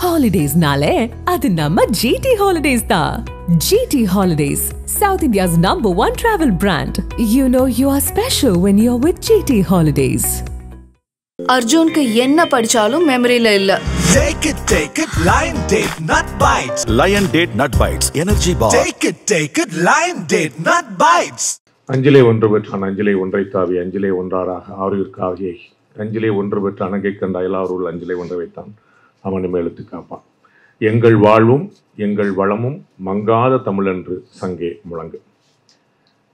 Holidays nale, adu namma GT Holidays da. GT Holidays, South India's #1 travel brand. You know you are special when you're with GT Holidays. Arjun के என்ன படிச்சாலும் மெமரியில இல்ல. Take it, Lion Date Nut Bites. Lion Date Nut Bites, Energy Bar. Take it, Lion Date Nut Bites. அஞ்சிலே ஒன்று பெற்றான் அஞ்சிலே ஒன்றை தாவி அஞ்சிலே ஒன்றாராக ஆறுயிர்க்காகியே அஞ்சிலே ஒன்று பெற்ற அணங்கை கண்ட அயலாருள் அஞ்சிலே ஒன்றை வைத்தான் அவன் மேலுத்து காப்பான். எங்கள் வாழ்வும் எங்கள் வளமும் மங்காத தமிழென்று சங்கே முழங்கு.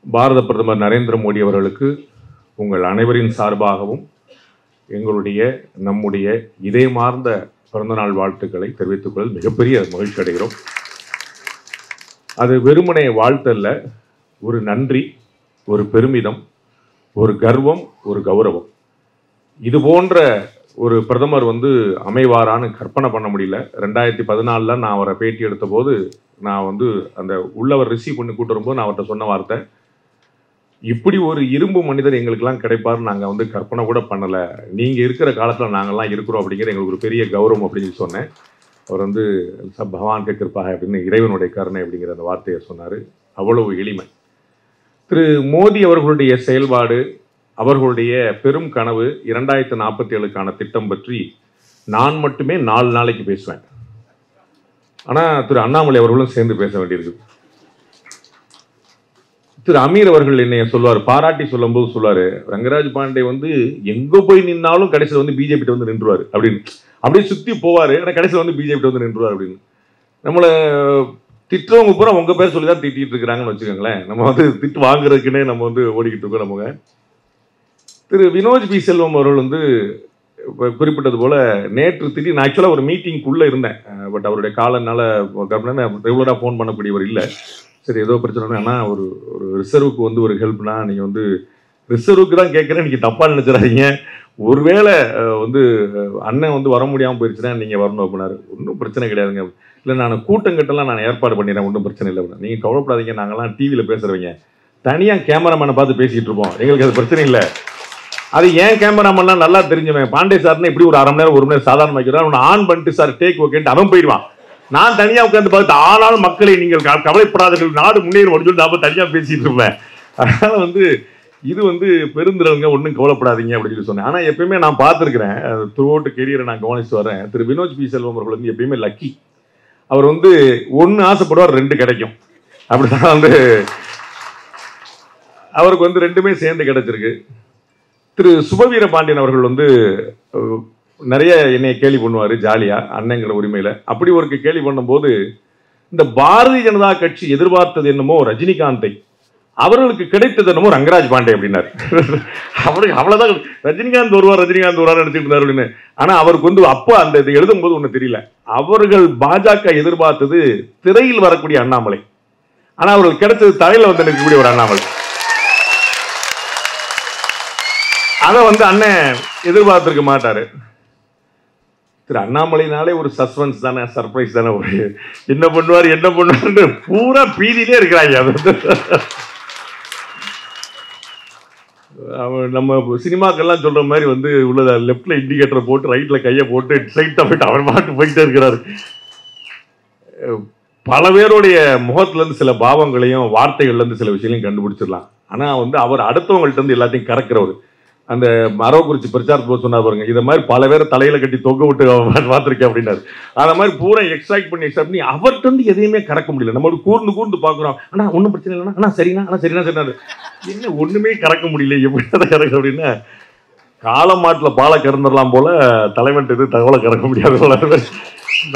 பாரத பிரதமர் நரேந்திர மோடி அவர்களுக்கு உங்கள் அனைவரின் சார்பாகவும் எங்களுடைய நம்முடைய இதயமார்ந்த பிறந்தநாள் வாழ்த்துக்களை தெரிவித்துக் கொள்ள மிகப்பெரிய மகிழ்ச்சி அடைகிறோம். அது வெறுமனே வாழ்த்தல்ல, ஒரு நன்றி, ஒரு பெருமிதம், ஒரு கர்வம், ஒரு கௌரவம். இது போன்ற ஒரு பிரதமர் அமைவாரான்னு கற்பனை பண்ண முடியல. 2014 நான் அவரை பேட்டி எடுத்த போது நான் அந்த உள்ளவர் ரிசீவ் பண்ணி கூட்டு வரும்போது நான் அவர்கிட்ட சொன்ன வார்த்தை, இப்படி ஒரு இரும்பு மனிதர் எங்களுக்கெல்லாம் கிடைப்பார் நாங்கள் கற்பனை கூட பண்ணலை, நீங்கள் இருக்கிற காலத்தில் நாங்கள்லாம் இருக்கிறோம் அப்படிங்கிற எங்களுக்கு ஒரு பெரிய கௌரவம் அப்படின்னு சொன்னேன். அவர் சப் பகவான் கே கிருபாக அப்படின்னு இறைவனுடைய கருணை அப்படிங்கிற அந்த வார்த்தையை சொன்னார். அவ்வளவு எளிமை. திரு மோடி அவர்களுடைய செயல்பாடு, அவர்களுடைய பெரும் கனவு 2047க்கான திட்டம் பற்றி நான் மட்டுமே 4 நாளைக்கு பேசுவேன். ஆனால் திரு அண்ணாமலை அவர்களும் சேர்ந்து பேச வேண்டியிருக்கு. திரு அமீர் அவர்கள் என்னைய சொல்லுவார், பாராட்டி சொல்லும் போது சொல்லுவார், ரங்கராஜ் பாண்டே எங்கே போய் நின்னாலும் கடைசியில் பிஜேபி நின்றுவார் அப்படின்னு. அப்படியே சுற்றி போவார், ஆனால் கடைசியில் பிஜேபி நின்றுவார் அப்படின்னு. நம்மளை திட்டுறவங்க பூரா உங்கள் பேர் சொல்லி தான் திட்டிகிட்டு இருக்கிறாங்கன்னு வச்சுக்கோங்களேன். நம்ம திட்டு வாங்குறதுக்குன்னே நம்ம ஓடிக்கிட்டு இருக்கோம். நமக்கு திரு வினோத் பி செல்வம் அவர்கள் குறிப்பிட்டது போல் நேற்று திடீர்னு ஆக்சுவலாக ஒரு மீட்டிங்குள்ளே இருந்தேன். பட் அவருடைய காலனால ரெகுலராக ஃபோன் பண்ணக்கூடியவர் இல்லை. சரி ஏதோ பிரச்சனை, ஆனால் ஒரு ரிசர்வுக்கு ஒரு ஹெல்ப்னா நீங்கள் ரிசர்வுக்கு தான் கேட்குறேன், நீங்கள் தப்பாக நினச்சிடாதீங்க. ஒருவேளை அண்ணன் வர முடியாமல் போயிடுச்சுன்னா நீங்கள் வரணும் அப்படின்னாரு. ஒன்றும் பிரச்சனை கிடையாதுங்க. இல்லை நான் கூட்டங்கட்டெல்லாம் நான் ஏற்பாடு பண்ணிடுறேன், ஒன்றும் பிரச்சனை இல்லை அப்படின்னா. நீங்கள் கவலைப்படாதீங்க, நாங்கள்லாம் டிவியில் பேசுகிறவங்க, தனியாக கேமராமேனை பார்த்து பேசிகிட்டு இருப்போம், எங்களுக்கு அது பிரச்சனை இல்லை. அது ஏன் கேமராமேன்லாம் நல்லா தெரிஞ்சுவேன். பாண்டே சார்னு இப்படி ஒரு 1/2 மணி நேரம் 1 மணி நேரம் சாதாரண வைக்கிறான், அவனை ஆன் பண்ணிட்டு சார் டேக் ஓகேன்ட்டு அவன் போயிடுவான். நான் தனியாக உட்காந்து பார்த்து, ஆனாலும் மக்களை நீங்கள் கவலைப்படாதீர்கள், நாடு முன்னேறும் அப்படின்னு சொல்லி நான் தனியாக பேசிட்டு இருப்பேன். அதனால் இது பெருந்திரவங்க, ஒன்றும் கவலைப்படாதீங்க அப்படின்னு சொல்லி சொன்னேன். ஆனால் எப்பயுமே நான் பார்த்துருக்கிறேன், த்ரூ அவுட் கெரியரை நான் கவனிச்சு வரேன். திரு வினோத் பி செல்வம் அவர்கள் எப்பயுமே லக்கி. அவர் 1 ஆசைப்படுவார், 2 கிடைக்கும். அப்படிதான் அவருக்கு 2மே சேர்ந்து கிடைச்சிருக்கு. திரு சுபவீர பாண்டியன் அவர்கள் நிறைய என்னை கேலி பண்ணுவார் ஜாலியாக அண்ணங்கிற உரிமையில். அப்படி ஒரு கேலி பண்ணும்போது, இந்த பாரதிய ஜனதா கட்சி எதிர்பார்த்தது என்னமோ ரஜினிகாந்தை, அவர்களுக்கு கிடைத்தது என்னமோ ரங்கராஜ் பாண்டே அப்படின்னாரு. அவருக்கு அவ்வளோதான், ரஜினிகாந்த் வருவார் நினைச்சிட்டு இருந்தார் அப்படின்னு. ஆனால் அவருக்கு அப்போ அந்த இது எழுதும் போது ஒன்றும் தெரியல, அவர்கள் பாஜக எதிர்பார்த்தது திரையில் வரக்கூடிய அண்ணாமலை, ஆனால் அவர்களுக்கு கிடைச்சது தலையில் நிற்கக்கூடிய ஒரு அண்ணாமலை. அதை அண்ணன் எதிர்பார்த்திருக்க மாட்டாரு. திரு அண்ணாமலைனாலே ஒரு சஸ்பென்ஸ் தானே, சர்ப்ரைஸ் தானே, ஒரு என்ன பண்ணுவார் பூரா பீதியிலே இருக்கிறாங்க. நம்ம சினிமாக்கெல்லாம் சொல்ற மாதிரி உள்ளத லெப்ட்ல இண்டிகேட்டரை போட்டு ரைட்ல கையை போட்டு ஸ்ட்ரைட்டா போயிட்டு அவர் பாட்டு போயிட்டே இருக்கிறாரு. பல பேருடைய முகத்துல இருந்து சில பாவங்களையும் வார்த்தைகள்ல இருந்து சில விஷயங்களையும் கண்டுபிடிச்சிடலாம். ஆனா அவர் அடுத்தவங்கள்ட்ட இருந்து எல்லாத்தையும் கறக்கிறவர். அந்த மரவக்குறிச்சி பிரச்சாரத்தில் சொன்னார் பாருங்க, இதை மாதிரி பல பேரை தலையில கட்டி தொங்க விட்டு பார்த்துருக்கேன் அப்படின்னாரு. அந்த மாதிரி பூரா எக்ஸ்ட்ராக்ட் பண்ணி அவர்கிட்ட எதையுமே கறக்க முடியல. நம்ம கூர்ந்து பார்க்குறோம், ஆனால் ஒன்றும் பிரச்சனை இல்லைன்னா, ஆனால் சரிண்ணா என்ன ஒன்றுமே கறக்க முடியல, எப்படி அதை கறக்க அப்படின்னா காலமாட்டில் பாலை கறந்துடலாம் போல தலைவன் இது தகவலை கறக்க முடியாது போல.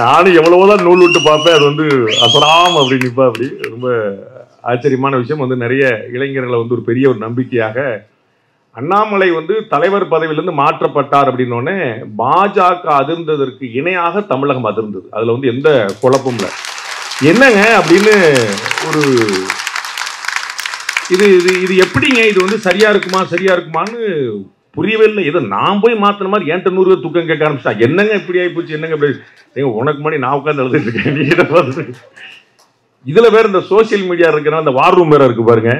நானும் எவ்வளவோதான் நூல் விட்டு பார்ப்பேன், அது அசலாம் அப்படி நிற்பா. அப்படி ரொம்ப ஆச்சரியமான விஷயம். நிறைய இளைஞர்களை ஒரு பெரிய ஒரு நம்பிக்கையாக அண்ணாமலை தலைவர் பதவியிலிருந்து மாற்றப்பட்டார் அப்படின்னோடனே பாஜக அதிர்ந்ததற்கு இணையாக தமிழகம் அதிர்ந்தது. அதுல எந்த குழப்பமும் இல்லை. என்னங்க அப்படின்னு ஒரு இது எப்படிங்க இது சரியா இருக்குமான்னு புரியவே இல்லை. ஏதோ நான் போய் மாத்தின மாதிரி என்கிட்ட 100 பேர் துக்கம் கேட்க ஆரம்பிச்சா, என்னங்க இப்படி ஆகி போச்சு, என்னங்க இப்படி, உனக்கு முன்னாடி நான் உட்காந்து எழுதிட்டு இருக்கேன், நீ இதுல வேற இந்த சோசியல் மீடியா இருக்கிற அந்த வார் ரூம் வேற இருக்கு பாருங்க.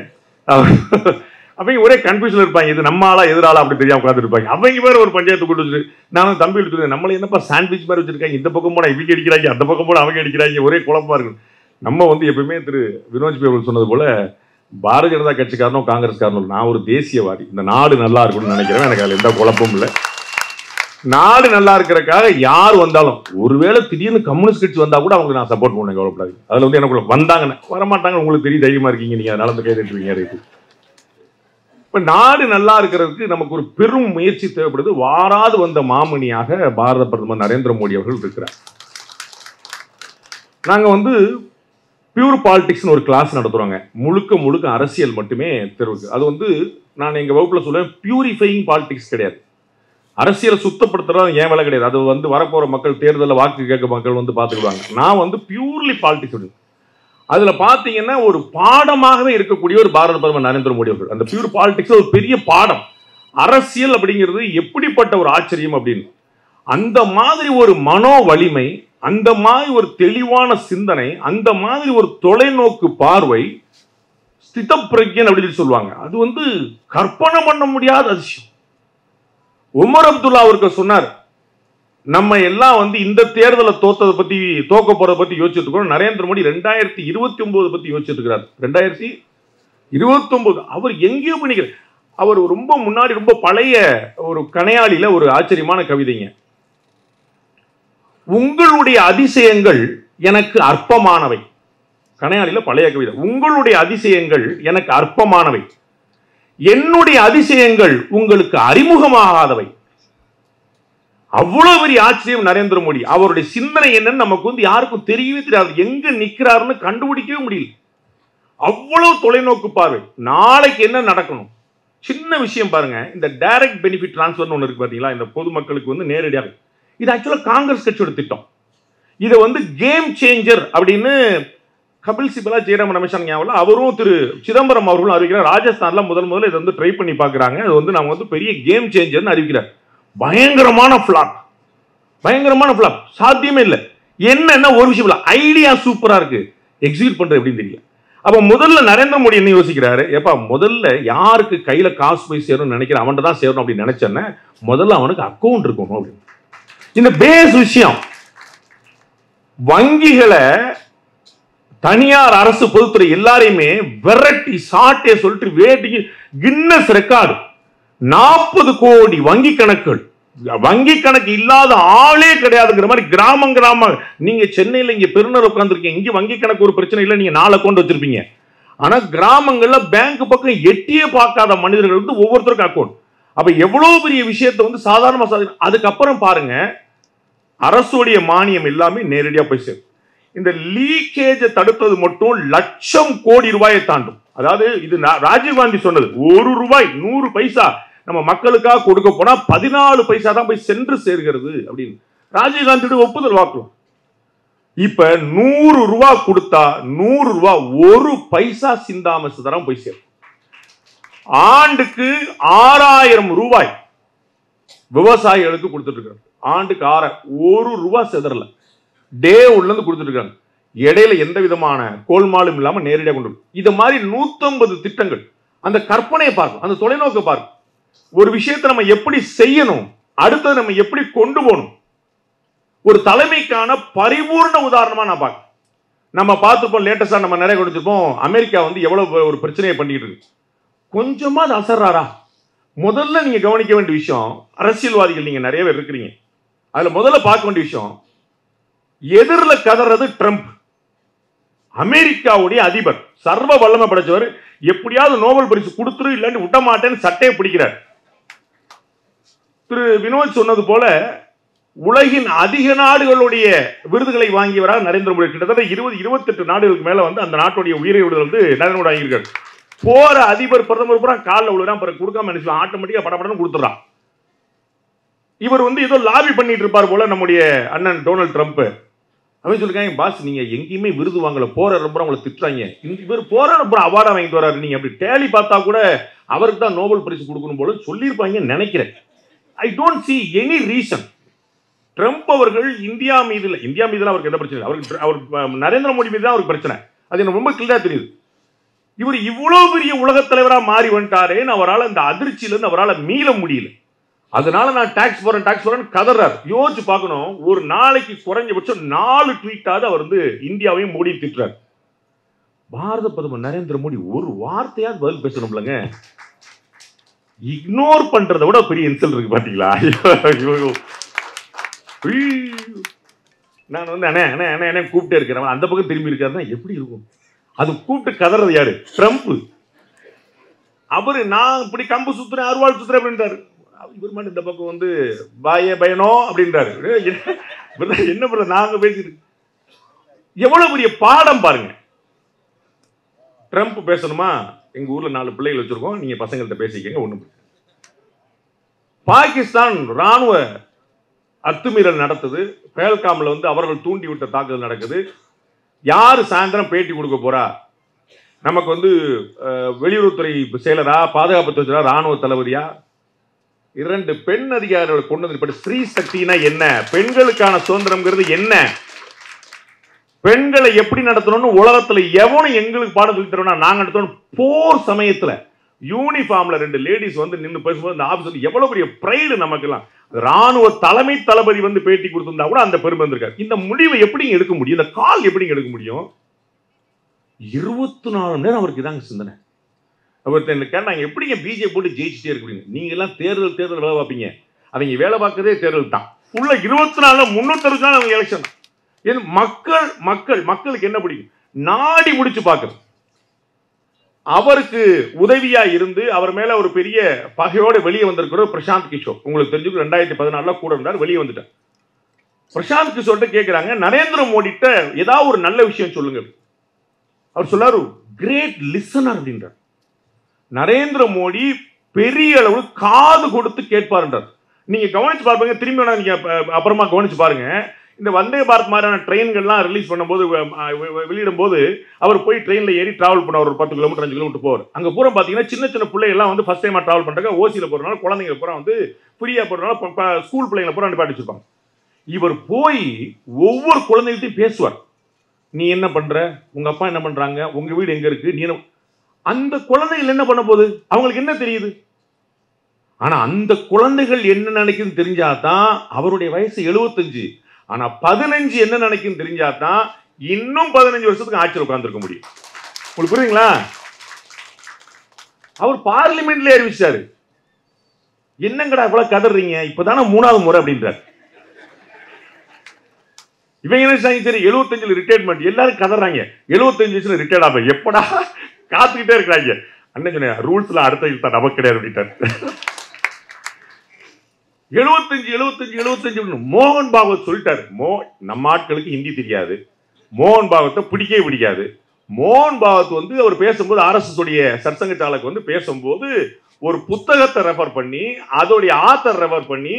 அவங்க ஒரே கன்ஃபியூஷன் இருப்பாங்க, இது நம்ம ஆளா எதிராளா அப்படி தெரியாம உட்கார்ந்து இருப்பாங்க. அவங்க வேற ஒரு பஞ்சாயத்து கூட்டு வச்சு நானும் தம்பி எடுத்து நம்மள என்னப்பா சாண்ட்விச் மாதிரி வச்சிருக்காங்க, இந்த பக்கம் போனா இவங்க அடிக்கிறாங்க, அந்த பக்கம் போனா அவங்க அடிக்கிறாங்க, ஒரே குழப்பமா இருக்கு. நம்ம வந்து எப்பயுமே திரு வினோஜ் அவர்கள் சொன்னது போல பாரதிய ஜனதா கட்சிக்காரனும் காங்கிரஸ்காரனும், நான் ஒரு தேசியவாதி, இந்த நாடு நல்லா இருக்கும்னு நினைக்கிறேன். எனக்கு அதுல எந்த குழப்பமும் இல்லை. நாடு நல்லா இருக்கிறதுக்காக யார் வந்தாலும், ஒருவேளை திடீர்னு கம்யூனிஸ்ட் கட்சி வந்தா கூட அவங்க நான் சப்போர்ட் பண்ணேன், கவலைப்படாது. அதுல வந்து எனக்குள்ள வந்தாங்கன்னு வரமாட்டாங்க, உங்களுக்கு தெரிய தைரியமா இருக்கீங்க நீங்க, அதனால கை தட்டுவீங்க. இப்ப நாடு நல்லா இருக்கிறதுக்கு நமக்கு ஒரு பெரும் முயற்சி தேவைப்படுது. வாராது வந்த மாமணியாக பாரத பிரதமர் நரேந்திர மோடி அவர்கள் இருக்கிறார். நாங்க வந்து பியூர் பாலிடிக்ஸ்னு ஒரு கிளாஸ் நடத்துறோங்க, முழுக்க முழுக்க அரசியல் மட்டுமே தெரிவுக்கு. அது வந்து நான் எங்க வகுப்புல சொல்லுவேன், பியூரிஃபையிங் பாலிடிக்ஸ் கிடையாது. அரசியலை சுத்தப்படுத்துறது ஏன் வேலை கிடையாது. அது வந்து வரப்போற மக்கள் தேர்தலில் வாக்கு கேட்க மக்கள் வந்து பார்த்துக்குவாங்க. நான் வந்து பியூர்லி பாலிடிக்ஸ். அதுல பாத்தீங்கன்னா ஒரு பாடமாகவே இருக்கக்கூடிய ஒரு பாரத பிரதமர் நரேந்திர மோடி அவர்கள். அந்த பியூர் பாலிடிக்ஸ் ஒரு பெரிய பாடம். அரசியல் அப்படிங்கிறது எப்படிப்பட்ட ஒரு ஆச்சரியம் அப்படின்னு, அந்த மாதிரி ஒரு மனோ வலிமை, அந்த மாதிரி ஒரு தெளிவான சிந்தனை, அந்த மாதிரி ஒரு தொலைநோக்கு பார்வை, ஸ்தித பிரக்ஞன் அப்படின்னு சொல்லுவாங்க. அது வந்து கற்பனை பண்ண முடியாத அதிசயம். உமர் அப்துல்லா அவருக்கு சொன்னார், நம்ம எல்லாம் வந்து இந்த தேர்தலை தோத்ததை பத்தி, தோக்க போறதை பத்தி யோசிச்சுட்டு இருக்கோம். நரேந்திர மோடி 2029 பத்தி யோசிச்சுட்டு இருக்கிறார். 2029 அவர் எங்கேயோ பண்ணிக்கிறார். அவர் ரொம்ப முன்னாடி ரொம்ப பழைய ஒரு கணையாளியில ஒரு ஆச்சரியமான கவிதைங்க, உங்களுடைய அதிசயங்கள் எனக்கு அற்பமானவை. கணையாளியில பழைய கவிதை, உங்களுடைய அதிசயங்கள் எனக்கு அற்பமானவை, என்னுடைய அதிசயங்கள் உங்களுக்கு அறிமுகமாகாதவை. அவ்வளவு பெரிய ஆச்சரியம் நரேந்திர மோடி. அவருடைய சிந்தனை என்னன்னு நமக்கு வந்து யாருக்கும் தெரியவே தெரியாது, எங்க நிக்கிறாருன்னு கண்டுபிடிக்கவே முடியல. அவ்வளவு தொலைநோக்கு பார்வை. நாளைக்கு என்ன நடக்கணும், சின்ன விஷயம் பாருங்க. இந்த டைரக்ட் பெனிஃபிட் டிரான்ஸ்ஃபர்னு ஒன்று இருக்கு பாத்தீங்களா, இந்த பொதுமக்களுக்கு வந்து நேரடியாக. இது ஆக்சுவலா காங்கிரஸ் கட்சியோட திட்டம். இதை வந்து கேம் சேஞ்சர் அப்படின்னு கபில் சிபலா, ஜெயராம் ரமேஷன் ஞாபகம், அவரும் திரு சிதம்பரம் அவர்களும் அறிவிக்கிறார். ராஜஸ்தான்ல முதல்ல இதை வந்து ட்ரை பண்ணி பாக்குறாங்க. அது வந்து நாம வந்து பெரிய கேம் சேஞ்சர்னு அறிவிக்கிறார். பயங்கரமான பிளாப், பயங்கரமான பிளாப், சாத்தியமே இல்லை. என்னன்னா ஒரு விஷயம் இல்ல, ஐடியா சூப்பரா இருக்கு, எக்ஸிக்யூட் பண்றது எப்படின்னு தெரியல. அப்ப முதல்ல நரேந்திர மோடி என்ன யோசிக்கிறாரு, எப்ப முதல்ல யாருக்கு கையில காசு போய் சேரும் நினைக்கிறேன், அவன்கிட்ட தான் சேரணும் அப்படின்னு நினைச்சேன்னா முதல்ல அவனுக்கு அக்கௌண்ட் இருக்கணும் அப்படின்னு. இந்த பேஸ் விஷயம். வங்கிகளை, தனியார் அரசு பொதுத்துறை எல்லாரையுமே விரட்டி சாட்டே சொல்லிட்டு வேட்டிக்கு கின்னஸ் ரெக்கார்டு 40 கோடி வங்கி கணக்குகள், வங்கி கணக்கு இல்லாத ஆளே கிடையாதுங்கிற மாதிரி கிராமம். நீங்க சென்னையில இங்க பெருநர் உட்கார்ந்துருக்கீங்க, இங்க வங்கி கணக்கு ஒரு பிரச்சனை இல்லை, நீங்க 4 அக்கௌண்ட் வச்சிருப்பீங்க. ஆனா கிராமங்கள்ல பேங்க் பக்கம் எட்டியே பார்க்காத மனிதர்கள் வந்து ஒவ்வொருத்தருக்கும் அக்கௌண்ட். அப்ப எவ்வளவு பெரிய விஷயத்தை வந்து சாதாரணமா அதுக்கப்புறம் பாருங்க, அரசுடைய மானியம் எல்லாமே நேரடியா போய் சேரும். இந்த லீக்கேஜை தடுப்பது மட்டும் லட்சம் கோடி ரூபாயை தாண்டும். அதாவது இது ராஜீவ்காந்தி சொன்னது, 1 ரூபாய் 100 பைசா நம்ம மக்களுக்காக கொடுக்க போனா 14 பைசா தான் போய் சென்று சேர்கிறது அப்படின்னு ராஜீவ்காந்தியோட ஒப்புதல் வாக்குறோம். இப்ப 100 ரூபாய் கொடுத்தா 100 ரூபாய் 1 பைசா சிந்தாம சிதறாம போய் சேரும். ஆண்டுக்கு 6000 ரூபாய் விவசாயிகளுக்கு கொடுத்துட்டு இருக்காங்க. ஆண்டுக்கு 1 ரூபாய் சிதறல, டே உள்ள இருந்து கொடுத்துட்டு இருக்காங்க. இடையில எந்த விதமான கோல்மாலும் இல்லாம நேரடியாக கொண்டு. இது மாதிரி 150 திட்டங்கள். அந்த கற்பனையை பார்க்கும், அந்த தொலைநோக்கை பார்க்கும். ஒரு விஷயத்தை நம்ம எப்படி செய்யணும், அடுத்தது நம்ம எப்படி கொண்டு போகணும், ஒரு தலைமைக்கான பரிபூர்ண உதாரணமா நான் பார்க்க. நம்ம பார்த்துப்போம், லேட்டஸ்டா நம்ம நிறைய கொடுத்துருப்போம், அமெரிக்கா வந்து எவ்வளவு ஒரு பிரச்சனையை பண்ணிட்டு இருக்கு. கொஞ்சமா அது அசர்றாரா? முதல்ல நீங்க கவனிக்க வேண்டிய விஷயம், அரசியல்வாதிகள் நீங்க நிறைய பேர் இருக்கிறீங்க, அதுல முதல்ல பார்க்க வேண்டிய விஷயம், எதிரில் கதறது ட்ரம்ப், அமெரிக்காவுடைய அதிபர், சர்வ வல்லமை படைச்சவர். எப்படியாவது நோபல் பரிசு கொடுத்துரு, இல்லன்னு விட்ட மாட்டேன்னு சட்டையை பிடிக்கிறார். திரு வினோத் சொன்னது போல உலகின் அதிக நாடுகளுடைய விருதுகளை வாங்கியவராக நரேந்திர மோடி. கிட்டத்தட்ட 20-28 நாடுகளுக்கு மேல வந்து அந்த நாட்டுடைய உயிரை விடுதல் வந்து நரேந்திர மோடி வாங்கியிருக்காரு. போற அதிபர் பிரதமர் பூரா காலில் விழுறான், பிறகு கொடுக்காம நினைச்சலாம், ஆட்டோமேட்டிக்கா படப்படன்னு கொடுத்துறான். இவர் வந்து ஏதோ லாபி பண்ணிட்டு இருப்பார் போல நம்முடைய அண்ணன் டொனால்ட் ட்ரம்ப். அவன் சொல்லிருக்காங்க, பாஸ் நீங்க எங்கேயுமே விருது வாங்கல, போற ரொம்ப உங்களை திட்டுறாங்க, இவர் போற ரொம்ப அவார்டா வாங்கிட்டு வராரு, நீங்க அப்படி டேலி பார்த்தா கூட அவருக்கு தான் நோபல் பரிசு கொடுக்கணும் போல சொல்லியிருப்பாங்கன்னு நினைக்கிறேன். I don't see any reason. Trump அவர்கள் இந்தியா மீது அவருக்கு எந்த பிரச்சனை இல்லை, அவர் நரேந்திர மோடி மீது தான் அவருக்கு பிரச்சனை. அது எனக்கு ரொம்ப கிளியரா தெரியுது. இவர் இவ்வளவு பெரிய உலகத் தலைவராக மாறி வந்துட்டாரேன்னு அவரால் அந்த அதிர்ச்சியிலிருந்து அவரால் மீள முடியல. அதனால நான் டாக்ஸ் போறேன் கதறாரு. யோசிச்சு பார்க்கணும், ஒரு நாளைக்கு குறைஞ்சபட்சம் 4 ட்வீட்டாவது அவர் வந்து இந்தியாவையும் மோடி திட்டுறாரு. பாரத பிரதமர் நரேந்திர மோடி ஒரு வார்த்தையாவது பதில் பேசணும்லங்க. இக்னோர் பண்றதை விட பெரிய இன்சல்ட் இருக்கு பாத்தீங்களா? நான் வந்து அண்ணே அண்ணே அண்ணே அண்ணே கூப்பிட்டே இருக்கிறேன், அந்த பக்கம் திரும்பி இருக்காருன்னா எப்படி இருக்கும்? அது கூப்பிட்டு கதறது யாரு? ட்ரம்ப். அவரு நான் இப்படி கம்பு சுத்துறேன் அருவாள் சுத்துறேன் அப்படின்றாரு. இவர் மட்டும் இந்த பக்கம் வந்து பயனோ அப்படின்றாரு. என்ன பண்ற நாங்க பேசிட்டு எவ்வளவு பெரிய பாடம் பாருங்க. ட்ரம்ப் பேசணுமா? எங்க ஊர்ல 4 பிள்ளைகள் வச்சிருக்கோம், நீங்க பசங்கள்ட்ட பேசிக்கங்க, ஒண்ணும். பாகிஸ்தான் ராணுவ அத்துமீறல் நடத்துது, பேல்காம்ல வந்து அவர்கள் தூண்டி விட்ட தாக்குதல் நடக்குது. யாரு சாயந்தரம் பேட்டி கொடுக்க போறா? நமக்கு வந்து வெளியுறவுத்துறை செயலரா, பாதுகாப்புத்துறை ராணுவ தளபதியா? 2 பெண் அதிகாரிகளை கொண்டு வந்து ஸ்ரீ சக்தினா என்ன, பெண்களுக்கான சுதந்திரம்ங்கிறது என்ன, பெண்களை எப்படி நடத்தணும்னு உலகத்துல எவனும் எங்களுக்கு பாடம் சொல்லி தரோம்னா நாங்க நடத்தணும். போர் சமயத்துல யூனிஃபார்ம்ல 2 லேடிஸ் வந்து நின்று பேசும்போது அந்த ஆபீஸ் எவ்வளவு பெரிய பிரைடு நமக்கெல்லாம். ராணுவ தலைமை தளபதி வந்து பேட்டி கொடுத்திருந்தா கூட அந்த பெருமை வந்திருக்காரு. இந்த முடிவை எப்படி எடுக்க முடியும்? இந்த கால் எப்படி எடுக்க முடியும்? 24 மணி நேரம் அவருக்கு இதாங்க சிந்தனை. அவர் கேட்டாங்க, எப்படிங்க பிஜேபி போட்டு ஜெயிச்சுட்டே இருக்கு? நீங்க எல்லாம் தேர்தல் வேலை பார்ப்பீங்க, அவங்க வேலை பார்க்கறதே தேர்தல் தான். உள்ள 24 360 நாள் அவங்க எலெக்ஷன். மக்களுக்கு என்ன பிடிக்கும்? நாடி முடிச்சு பார்க்கறது. அவருக்கு உதவியா இருந்து அவர் மேல ஒரு பெரிய பகையோட வெளியே வந்திருக்கிற பிரசாந்த் கிஷோர், உங்களுக்கு தெரிஞ்சு 2014 கூட இருந்தார், வெளியே வந்துட்டார். பிரசாந்த் கிஷோர்ட்ட கேட்கிறாங்க, நரேந்திர மோடிட்ட ஏதாவது ஒரு நல்ல விஷயம் சொல்லுங்க. அவர் சொல்லாரு, கிரேட் லிசனர் அப்படின்றார். நரேந்திர மோடி பெரிய அளவு காது கொடுத்து கேட்பார்ன்றார். நீங்க கவனிச்சு பாருங்க, திரும்பி நீங்க அப்புறமா கவனிச்சு பாருங்க. இந்த வந்தே பாரத் மாதிரியான ட்ரெயின்கள்லாம் ரிலீஸ் பண்ணும்போது வெளியிடும் போது அவர் போய் ட்ரெயினில் ஏறி டிராவல் பண்ண ஒரு 10 கிலோமீட்டர் 5 கிலோமீட்டர் போவார். அங்கே பூரா பார்த்தீங்கன்னா சின்ன பிள்ளைகள்லாம் வந்து ஃபர்ஸ்ட் டைமாக டிராவல் பண்ணுறாங்க. ஓசியில் போகிறனால குழந்தைங்க பூரா வந்து ஃப்ரீயாக போகிறனால ஸ்கூல் பிள்ளைங்களை பூரா நிப்பாட்டி வச்சிருப்பாங்க. இவர் போய் ஒவ்வொரு குழந்தைகிட்டையும் பேசுவார். நீ என்ன பண்ற, உங்க அப்பா என்ன பண்றாங்க, உங்க வீடு எங்க இருக்கு, நீ அந்த குழந்தைகள் என்ன பண்ண போகுது, அவங்களுக்கு என்ன தெரியுது? ஆனா அந்த குழந்தைகள் என்ன நினைக்குன்னு தெரிஞ்சாதான், அவருடைய வயசு 75, ஆனா 15 என்ன நினைக்குன்னு தெரிஞ்சாதான் இன்னும் 15 வருஷத்துக்கு ஆட்சியில் உட்கார்ந்துருக்க முடியும். உங்களுக்கு புரியுங்களா? அவர் பார்லிமெண்ட்ல அறிவிச்சாரு, என்னங்கடா இவ்வளவு கதறீங்க, இப்பதானே 3வது முறை அப்படின்றார். இவங்க என்ன சரி 75 ரிட்டையர்மெண்ட், எல்லாரும் கதறாங்க. 75 வயசுல ரிட்டையர்ட் ஆக எப்படா காத்துக்கிட்டே இருக்கிறாங்க. அண்ணன் சொன்ன ரூல்ஸ்ல அடுத்த இழுத்தா நமக்கு கிடையாது அப்படின்ட்டார். 75 மோகன் பாகவத் சொல்லிட்டாரு. நம்ம ஆட்களுக்கு ஹிந்தி தெரியாது, மோகன் பாகவத்தை பிடிக்கவே பிடிக்காது. மோகன் பாகவத் வந்து அவர் பேசும்போது RSS உடைய சற்சங்க சாலக்கு வந்து பேசும்போது ஒரு புத்தகத்தை ரெஃபர் பண்ணி அதோடைய ஆத்தர் ரெஃபர் பண்ணி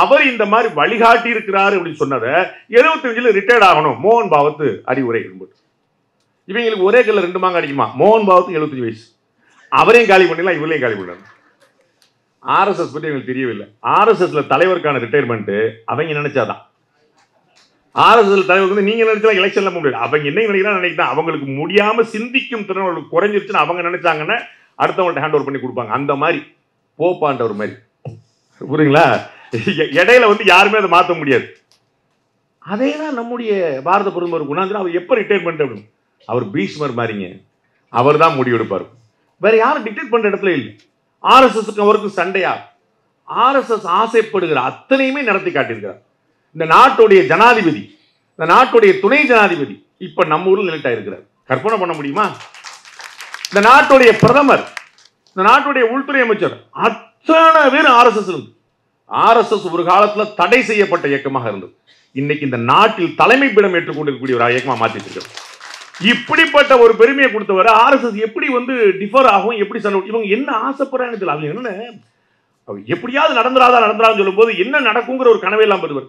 அவர் இந்த மாதிரி வழிகாட்டி இருக்கிறாரு அப்படின்னு சொன்னதை 75 ரிட்டையர்ட் ஆகணும் மோகன் பாகவத் அறிவுரை. இவங்களுக்கு ஒரே கல்ல 2 மாங்க அடிக்குமா? மோகன் பாகவத் 75 வயசு, அவரையும் காலி பண்ணிடலாம், இவரையும் காலி பண்ணலாம். RSS பத்தி எங்களுக்கு தெரியவில்லை. RSSல தலைவருக்கான ரிட்டையர்மெண்ட் அவங்க நினைச்சாதான். RSS தலைவர் வந்து நீங்க நினைச்சா எலெக்ஷன்ல முடியாது, அவங்க என்ன நினைக்கிறான் அவங்களுக்கு முடியாம சிந்திக்கும் திறன் அவங்களுக்கு குறைஞ்சிருச்சுன்னு அவங்க நினைச்சாங்கன்னா அடுத்தவங்கள்ட்ட ஹேண்ட் ஓவர் பண்ணி கொடுப்பாங்க. அந்த மாதிரி போப்பான்ற ஒரு மாதிரி, புரியுங்களா? இடையில வந்து யாருமே அதை மாற்ற முடியாது. அதே தான் நம்முடைய பாரத பிரதமர் குணாந்திரன். அவர் எப்ப ரிட்டையர்மெண்ட் அப்படின்னு, அவர் பீஷ்மர் மாதிரிங்க, அவர் தான் முடிவெடுப்பார். வேற யாரும் டிக்டேட் பண்ற இடத்துல இல்லை. RSSக்கு அவருக்கும் சண்டையா? RSS ஆசைப்படுகிற அத்தனையுமே நடத்தி காட்டியிருக்கிறார். இந்த நாட்டுடைய ஜனாதிபதி, இந்த நாட்டுடைய துணை ஜனாதிபதி இப்ப நம்ம ஊரில் எலெக்ட் ஆயிருக்கிறார். கற்பனை பண்ண முடியுமா? இந்த நாட்டுடைய பிரதமர், இந்த நாட்டுடைய உள்துறை அமைச்சர், அத்தனை பேர் RSS இருந்து. RSS ஒரு காலத்துல தடை செய்யப்பட்ட இயக்கமாக இருந்தது. இன்னைக்கு இந்த நாட்டில் தலைமை பீடம் ஏற்றுக்கொண்டிருக்கக்கூடிய ஒரு இயக்கமா மாற்றிட்டு இருக்கிறோம். இப்படிப்பட்ட ஒரு பெருமையை கொடுத்தவரை RSS எப்படி வந்து டிஃபர் ஆகும், எப்படி இவங்க என்ன ஆசைப்படுறாங்க தெரியல. அவங்க என்ன எப்படியாவது நடந்துராதான்னு சொல்லும் போது என்ன நடக்குங்கிற ஒரு கனவை எல்லாம் பெறுவர்.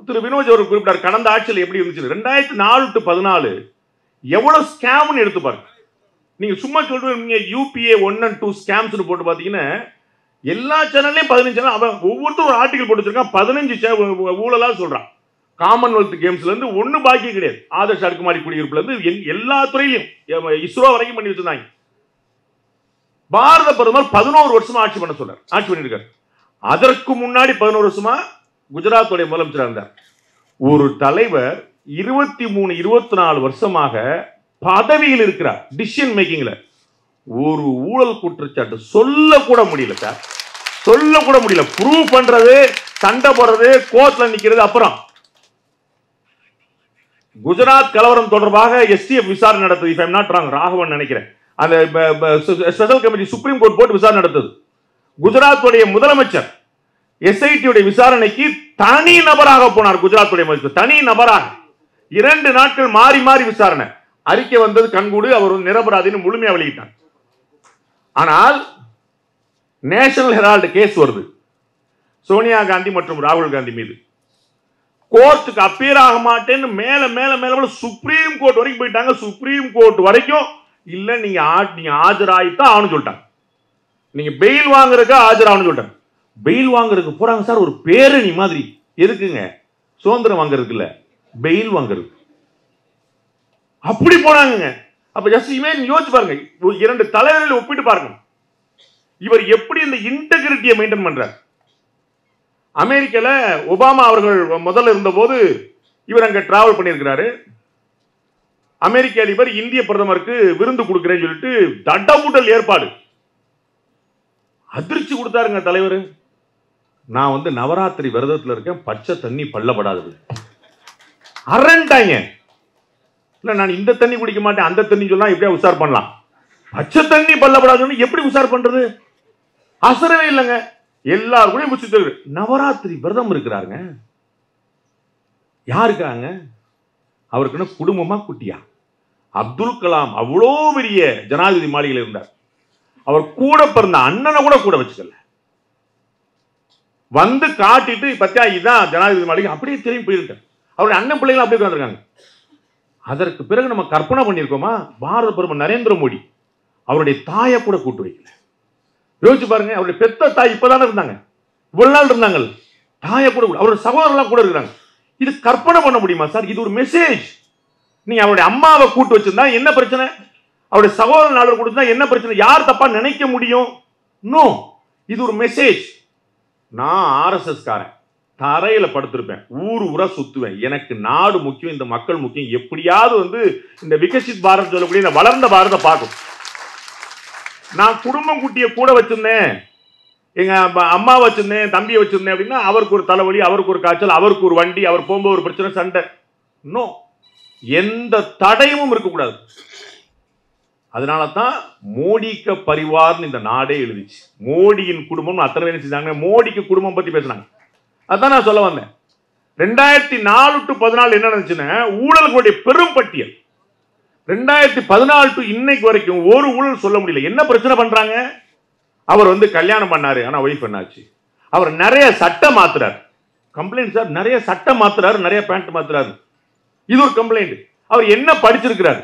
திரு வினோஜ் அவர் குறிப்பிட்டார், கடந்த ஆட்சியில் எப்படி இருந்துச்சு 2004 to 14 எவ்வளவு ஸ்கேம்னு எடுத்து பாருங்க. நீங்க சும்மா சொல்றீங்க UPA 1 and 2 ஸ்கேம்ஸ் போட்டு பாத்தீங்கன்னா எல்லா சேனல்லையும் 15 சேனல், அவன் ஒவ்வொருத்தரும் ஒரு ஆர்டிகல் போட்டு வச்சிருக்கான், 15 ஊழலா சொல்றான். காமன்வெல்த் கேம்ஸ்ல இருந்து ஒண்ணு பாக்கி கிடையாது. ஆதர்ஷ் அடுக்குமாடி குடியிருப்புல இருந்து எல்லா துறையிலும் இஸ்ரோ வரைக்கும் பண்ணி வச்சிருந்தாங்க. பாரத பிரதமர் 11 வருஷமா ஆட்சி பண்ணிருக்காரு. அதற்கு முன்னாடி 11 வருஷமா குஜராத்துடைய முதலமைச்சராக இருந்தார். ஒரு தலைவர் 23-24 வருஷமாக பதவியில் இருக்கிறார். டிசிஷன் மேக்கிங்ல ஒரு ஊழல் குற்றச்சாட்டு சொல்ல கூட முடியல சார், சொல்ல கூட முடியல. ப்ரூவ் பண்றது, சண்டை போடுறது, கோர்ட்ல நிக்கிறது. அப்புறம் குஜராத் கலவரம் தொடர்பாக STF விசாரணை நடத்தது. If I am not wrong, Raghavan நினைக்கிறேன். அந்த ஸ்பெஷல் கமிட்டி சுப்ரீம் கோர்ட் போட்டு விசாரணை நடத்தது. குஜராத்துடைய முதலமைச்சர் SIT உடைய விசாரணைக்கு தனி நபராக போனார். குஜராத்துடைய முதலமைச்சர் தனி நபராக 2 நாட்கள் மாறி மாறி விசாரணை. அறிக்கை வந்தது கண்கூடு, அவர் நிரபராதின்னு முழுமையா வெளியிட்டார். ஆனால் நேஷனல் ஹெரால்டு கேஸ் வருது சோனியா காந்தி மற்றும் ராகுல் காந்தி மீது. கோர்ட்டுக்கு அப்பியர் ஆக மாட்டேன்னு மேல மேல மேல சுப்ரீம் கோர்ட் வரைக்கும் போயிட்டாங்க. சுப்ரீம் கோர்ட் வரைக்கும் இல்ல, நீங்க ஆஜராயித்தான் ஆகணும்னு சொல்லிட்டாங்க. நீங்க பெயில் வாங்குறதுக்கு ஆஜராகணும்னு சொல்லிட்டாங்க. பெயில் வாங்குறதுக்கு போறாங்க சார், ஒரு பேரணி மாதிரி. எதுக்குங்க? சுதந்திரம் வாங்குறதுக்கு இல்ல, பெயில் வாங்குறதுக்கு. அப்படி போனாங்க. அப்ப ஜஸ்ட் இமேஜின், யோசிச்சு பாருங்க, 2 தலைவர்களை ஒப்பிட்டு பாருங்க. இவர் எப்படி இந்த இன்டெகிரிட்டியை மெயின்டைன் பண்றார். அமெரிக்கால ஒபாமா அவர்கள் முதல்ல இருந்த போது இவர் அங்க டிராவல் பண்ணியிருக்கிறாரு. அமெரிக்க அதிபர் இந்திய பிரதமருக்கு விருந்து கொடுக்கிறேன்னு சொல்லிட்டு தட்டமுட்டல் ஏற்பாடு. அதிர்ச்சி கொடுத்தாருங்க தலைவர். நான் நவராத்திரி விரதத்தில் இருக்கேன், பச்சை தண்ணி பள்ளப்படாது. அரண்டாங்க. இல்ல, நான் இந்த தண்ணி குடிக்க மாட்டேன், அந்த தண்ணி சொல்லலாம், எப்படியா உஷார் பண்ணலாம். பச்சை தண்ணி பள்ளப்படாதுன்னு எப்படி உஷார் பண்றது? அசரவே இல்லைங்க. எல்லாருக்கும் நவராத்திரி விரதம் இருக்கிறாருங்க. யாருக்காங்க? அவருக்குன்னு குடும்பமா குட்டியா? அப்துல் கலாம் அவ்வளோ பெரிய ஜனாதிபதி மாளிகையில் இருந்தார். அவர் கூட பிறந்த அண்ணனை கூட வச்சுக்கல. வந்து காட்டிட்டு பத்தியா இதுதான் ஜனாதிபதி மாளிகை, அப்படியே திரும்பி போயிருக்காங்க. அவருடைய அண்ணன் பிள்ளைகள் அப்படியே உட்கார்ந்திருக்காங்க. அதற்கு பிறகு நம்ம கற்பனை பண்ணியிருக்கோமா? பாரத பிரதமர் நரேந்திர மோடி அவருடைய தாயை கூட கூட்டு வைக்கல. யோசிச்சு பாருங்க, அவருடைய பெத்த தாய் இப்பதானே இருந்தாங்க, இவ்வளவு நாள் இருந்தாங்க. தாயை கூட, அவருடைய சகோதரர்லாம் கூட இருக்கிறாங்க. இது கற்பனை பண்ண முடியுமா சார்? இது ஒரு மெசேஜ். நீங்க அவருடைய அம்மாவை கூட்டு வச்சிருந்தா என்ன பிரச்சனை? அவருடைய சகோதரர் நாளர் கொடுத்தா என்ன பிரச்சனை? யார் தப்பா நினைக்க முடியும்? நோ, இது ஒரு மெசேஜ். நான் RSS காரன், தரையில படுத்திருப்பேன், ஊரா சுத்துவேன். எனக்கு நாடு முக்கியம், இந்த மக்கள் முக்கியம். எப்படியாவது இந்த விகசித் பாரத் சொல்லக்கூடிய இந்த வளர்ந்த பாரத பார்க்கும். நான் குடும்பம் குட்டிய கூட வச்சிருந்தேன், எங்க அம்மா வச்சிருந்தேன், தம்பியை வச்சிருந்தேன் அப்படின்னா அவருக்கு ஒரு தலைவலி, அவருக்கு ஒரு காய்ச்சல், அவருக்கு ஒரு வண்டி, அவர் போகும்போது ஒரு பிரச்சனை, சண்டை. நோ, எந்த தடையும் இருக்கக்கூடாது. அதனால தான் மோடிக்கு பரிவார்னு இந்த நாடே எழுதிச்சு. மோடியின் குடும்பம் அத்தனை பேர் செஞ்சாங்க. மோடிக்கு குடும்பம் பத்தி பேசினாங்க. அதான் நான் சொல்ல வந்தேன். 2004 to 14 என்ன நடந்துச்சுன்னா, ஊழல்களுடைய பெரும் பட்டியல். 2014 to இன்னைக்கு வரைக்கும் ஒரு ஊழல் சொல்ல முடியல. என்ன பிரச்சனை பண்றாங்க? அவர் கல்யாணம் பண்ணாரு, ஆனா ஒய்ஃப் என்னாச்சு? அவர் நிறைய சட்டம் மாத்துறாரு. கம்ப்ளைண்ட் சார், நிறைய சட்டம் மாத்துறாரு, நிறைய பேண்ட் மாத்துறாரு. இது ஒரு கம்ப்ளைண்ட். அவர் என்ன படிச்சிருக்கிறார்?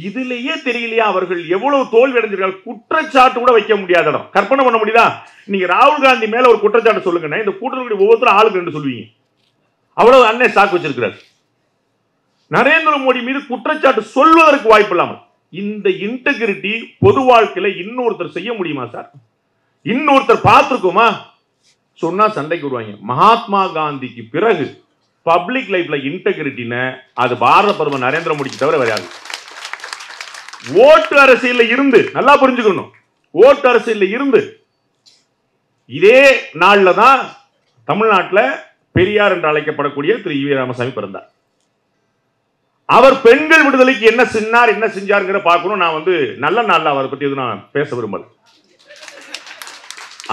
இதுலயே தெரியலையா அவர்கள் எவ்வளவு தோல்வி அடைஞ்சிருக்காங்க? குற்றச்சாட்டு கூட வைக்க முடியாத இடம். கற்பனை பண்ண முடியுதா? நீங்க ராகுல் காந்தி மேல ஒரு குற்றச்சாட்டு சொல்லுங்க, இந்த கூட்டத்தில் ஒவ்வொருத்தரும் ஆளுக்கு 2 சொல்லுவீங்க. அவ்வளவு அண்ணே ஸ்டாக் வச்சிருக்கிறார். நரேந்திர மோடி மீது குற்றச்சாட்டு சொல்வதற்கு வாய்ப்பு இல்லாமல் இந்த இன்டெகிரிட்டி பொது வாழ்க்கையில இன்னொருத்தர் செய்ய முடியுமா சார்? இன்னொருத்தர் பார்த்திருக்குமா? சொன்னா சண்டைக்கு வருவாங்க. மகாத்மா காந்திக்கு பிறகு பப்ளிக் லைஃப்ல இன்டெகிரிட்டின்னு அது பாரத பிரதமர் நரேந்திர மோடிக்கு தவிர வராது. ஓட்டு அரசியல்ல இருந்து, நல்லா புரிஞ்சுக்கணும், ஓட்டு அரசியல்ல இருந்து இதே நாள்ல தான் தமிழ்நாட்டில் பெரியார் என்று அழைக்கப்படக்கூடிய திரு ஈ. ராமசாமி பிறந்தார். அவர் பெண்கள் விடுதலைக்கு என்ன செஞ்சார், என்ன செஞ்சாருங்கிற பார்க்கணும். நான் நல்ல நாள்ல அவரை பத்தி நான் பேச விரும்பல.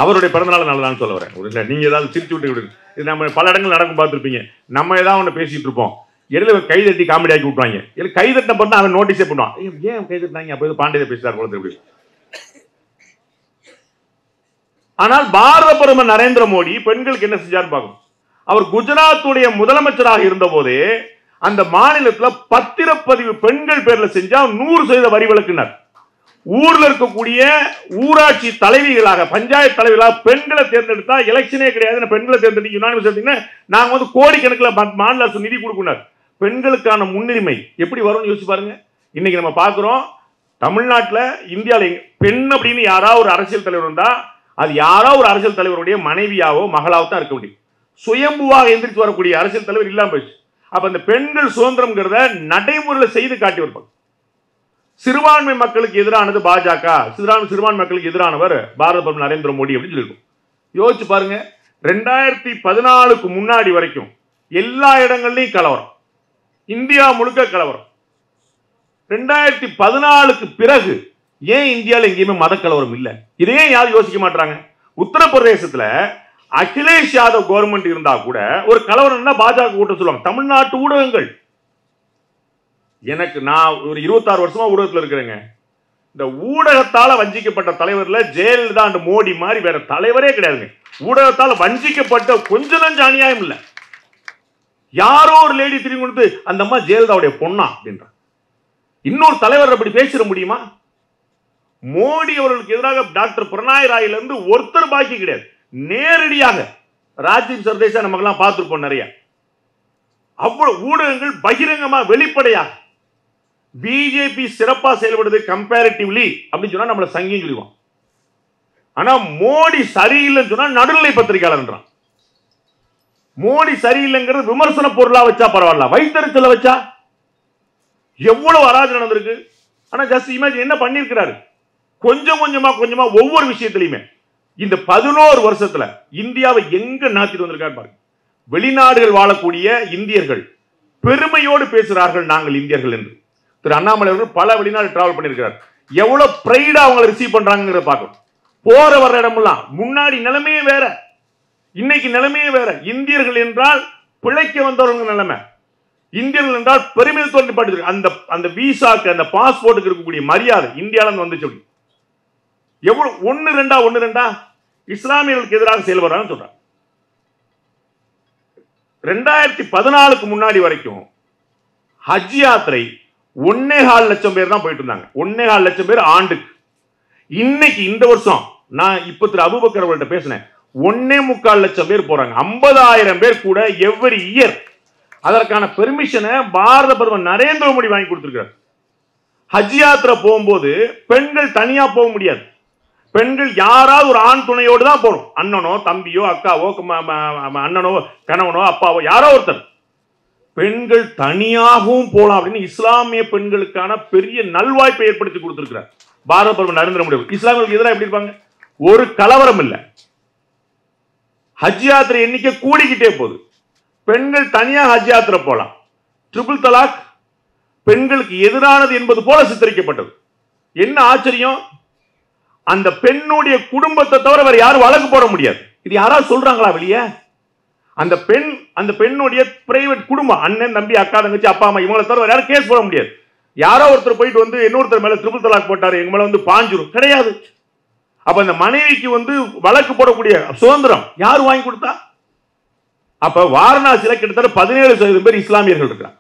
அவருடைய பிறந்தநாள் நல்லதான்னு சொல்ல வரேன். நீங்க ஏதாவது சிரிச்சு விட்டு விடுங்க. இது நம்ம பல இடங்கள் நடக்கும் பார்த்துருப்பீங்க. நம்ம ஏதாவது ஒன்று பேசிட்டு இருப்போம், இடையில கைதட்டி காமெடி ஆக்கி விட்டுவாங்க. இல்லை கைதட்ட பண்ணா அவன் நோட்டீஸே பண்ணுவான். ஏன் கைதட்டாங்க? அப்போ பாண்டியதை பேசுறாரு குழந்தை. ஆனால் பாரத பிரதமர் நரேந்திர மோடி பெண்களுக்கு என்ன செஞ்சார் பார்க்கணும். அவர் குஜராத்துடைய முதலமைச்சராக இருந்த போதே அந்த மாநிலத்தில் பத்திரப்பதிவு பெண்கள் பேர்ல செஞ்சா 100% வரி விலக்கினார். ஊர்ல இருக்கக்கூடிய ஊராட்சி தலைவிகளாக, பஞ்சாயத்து தலைவிகளாக பெண்களை தேர்ந்தெடுத்தா எலெக்ஷனே கிடையாது. பெண்களை தேர்ந்தெடுத்து யுனானிமஸ் எடுத்தீங்கன்னா நாங்க வந்து கோடிக்கணக்கில் மாநில அரசு நிதி கொடுக்கணும். பெண்களுக்கான முன்னுரிமை எப்படி வரும்னு யோசிச்சு பாருங்க. இன்னைக்கு நம்ம பார்க்கிறோம், தமிழ்நாட்டில், இந்தியாவில் பெண் அப்படின்னு யாராவது ஒரு அரசியல் தலைவர் இருந்தா அது யாராவது ஒரு அரசியல் தலைவருடைய மனைவியாவோ மகளாவோ தான் இருக்க முடியும். சுயம்புவாக எந்திரிச்சு வரக்கூடிய அரசியல் தலைவர் இல்லாம போயிடுச்சு. அப்ப அந்த பெண்கள் சுதந்திரம்ங்கிறத நடைமுறையில் செய்து காட்டி வருவாங்க. சிறுபான்மை மக்களுக்கு எதிரானது பாஜக, சிறுபான்மை மக்களுக்கு எதிரானவர் பாரத பிரதமர் நரேந்திர மோடி அப்படின்னு சொல்லியிருக்கும். யோசிச்சு பாருங்க, 2014க்கு முன்னாடி வரைக்கும் எல்லா இடங்கள்லையும் கலவரம், இந்தியா முழுக்க கலவரம். 2014க்கு பிறகு ஏன் இந்தியாவில் எங்கேயுமே மத கலவரம் இல்லை? இதையே யாரும் யோசிக்க மாட்டாங்க. உத்தரப்பிரதேசத்துல அகிலேஷ் யாதவ் கவர்மெண்ட் இருந்தா கூட ஒரு கலவரம்னா பாஜக கூட்டம் சொல்லுவாங்க. தமிழ்நாட்டு ஊடகங்கள், எனக்கு நான் ஒரு 26 வருஷமா ஊடகத்தில் இருக்கிறேங்க. இந்த ஊடகத்தால வஞ்சிக்கப்பட்ட தலைவர்ல ஜெயலலிதா அண்ட் மோடி மாதிரி வேற தலைவரே கிடையாதுங்க. ஊடகத்தால் வஞ்சிக்கப்பட்ட கொஞ்சம் நஞ்ச அநியாயம் இல்லை. யாரோ ஒரு லேடி திரும்பி கொடுத்து அந்த அம்மா ஜெயலலிதாவுடைய பொண்ணா அப்படின்ற இன்னொரு தலைவர் அப்படி பேசிட முடியுமா? மோடி அவர்களுக்கு எதிராக டாக்டர் பிரணாய் ராயில இருந்து ஒருத்தர் பாக்கி கிடையாது. நேரடியாக ராஜீவ் சர்தேசா நமக்கெல்லாம் பார்த்துருப்போம் நிறைய. அவ்வளவு ஊடகங்கள் பகிரங்கமா வெளிப்படையாக பிஜேபி சிறப்பா செயல்படுது கம்பேரிட்டிவ்லி அப்படின்னு சொன்னா நம்மள சங்கின்னு சொல்லுவான். ஆனா மோடி சரியில்லைன்னு சொன்னா நடுநிலை பத்திரிகையாளர். மோடி சரியில்லைங்கிறது விமர்சன பொருளா வச்சா பரவாயில்ல, வைத்தறிச்சல வச்சா எவ்வளவு அராஜகம் நடந்திருக்கு. ஆனா ஜஸ்ட் இமேஜின் என்ன பண்ணிருக்கிறாரு. கொஞ்சம் கொஞ்சமா ஒவ்வொரு விஷயத்திலையுமே இந்த 11 வருஷத்துல இந்தியாவை எங்க நாத்திட்டு வந்திருக்காரு பாருங்க. வெளிநாடுகள் வாழக்கூடிய இந்தியர்கள் பெருமையோடு பேசுகிறார்கள் நாங்கள் இந்தியர்கள் என்று. திரு அண்ணாமலை அவர்கள் பல வெளிநாடு டிராவல் பண்ணியிருக்கிறார். எவ்வளவு பிரைடா அவங்களை ரிசீவ் பண்றாங்கிறத பார்க்கணும். போற வர்ற இடமெல்லாம் முன்னாடி நிலைமையே வேற, இன்னைக்கு நிலைமையே வேற. இந்தியர்கள் என்றால் பிழைக்க வந்தவங்க நிலைமை, இந்தியர்கள் என்றால் பெருமிதத்தோடு பாட்டு. அந்த விசாக்கு அந்த பாஸ்போர்ட்டுக்கு இருக்கக்கூடிய மரியாதை இந்தியாவில வந்துச்சு. எவ்வளவு ஒன்னு ரெண்டா இஸ்லாமியர்களுக்கு எதிராக செயல்படுறாங்கன்னு சொல்றாங்க. 2014க்கு முன்னாடி வரைக்கும் ஹஜ் யாத்திரை 1.25 லட்சம் பேர் தான் போயிட்டு இருந்தாங்க. 1.25 லட்சம் பேர் ஆண்டுக்கு. இன்னைக்கு இந்த வருஷம் நான் இப்ப திரு அபூபக்கர் அவர்கள்ட்ட பேசினேன், 1.25 லட்சம் பேர் போறாங்க. 50,000 பேர் கூட எவ்ரி இயர். அதற்கான பெர்மிஷனை பாரத பிரதமர் நரேந்திர மோடி வாங்கி கொடுத்திருக்கிறார். ஹஜ் யாத்திரை போகும்போது பெண்கள் தனியா போக முடியாது. பெண்கள் யாராவது ஒரு ஆண் துணையோடு தான் போகணும். அண்ணனோ தம்பியோ அக்காவோ அண்ணனோ கணவனோ அப்பாவோ யாரோ ஒருத்தர். பெண்கள் தனியாகவும் போகலாம் அப்படின்னு இஸ்லாமிய பெண்களுக்கான பெரிய நல்வாய்ப்பை ஏற்படுத்தி கொடுத்திருக்கிறார் பாரத பிரதமர் நரேந்திர மோடி. இஸ்லாமியர்களுக்கு எதிராக எப்படி இருப்பாங்க? ஒரு கலவரம் இல்லை. ஹஜ் யாத்திரை எண்ணிக்கை கூடிக்கிட்டே போகுது. பெண்கள் தனியாக ஹஜ் யாத்திரை போகலாம். ட்ரிபிள் தலாக் பெண்களுக்கு எதிரானது என்பது போல சித்தரிக்கப்பட்டது. என்ன ஆச்சரியம், அந்த பெண்ணுடைய குடும்பத்தை தவிர வேற யாரும் வழக்கு போட முடியாது. இது யாராவது சொல்றாங்களா வெளியே? அந்த பெண்ணுடைய பிரைவேட் குடும்பம், அண்ணன் தம்பி அக்கா தங்கச்சி அப்பா அம்மா, இவங்களை தவிர யாரும் கேஸ் போட முடியாது. யாரோ ஒருத்தர் போயிட்டு வந்து இன்னொருத்தர் மேல ட்ரிபிள் தலாக் போட்டாரு, எங்க மேல வந்து பாஞ்சிரும் கிடையாது. அப்ப அந்த மனைவிக்கு வந்து வழக்கு போடக்கூடிய சுதந்திரம் யார் வாங்கி கொடுத்தா? அப்ப வாரணாசியில கிட்டத்தட்ட 17% பேர் இஸ்லாமியர்கள் இருக்கிறாங்க.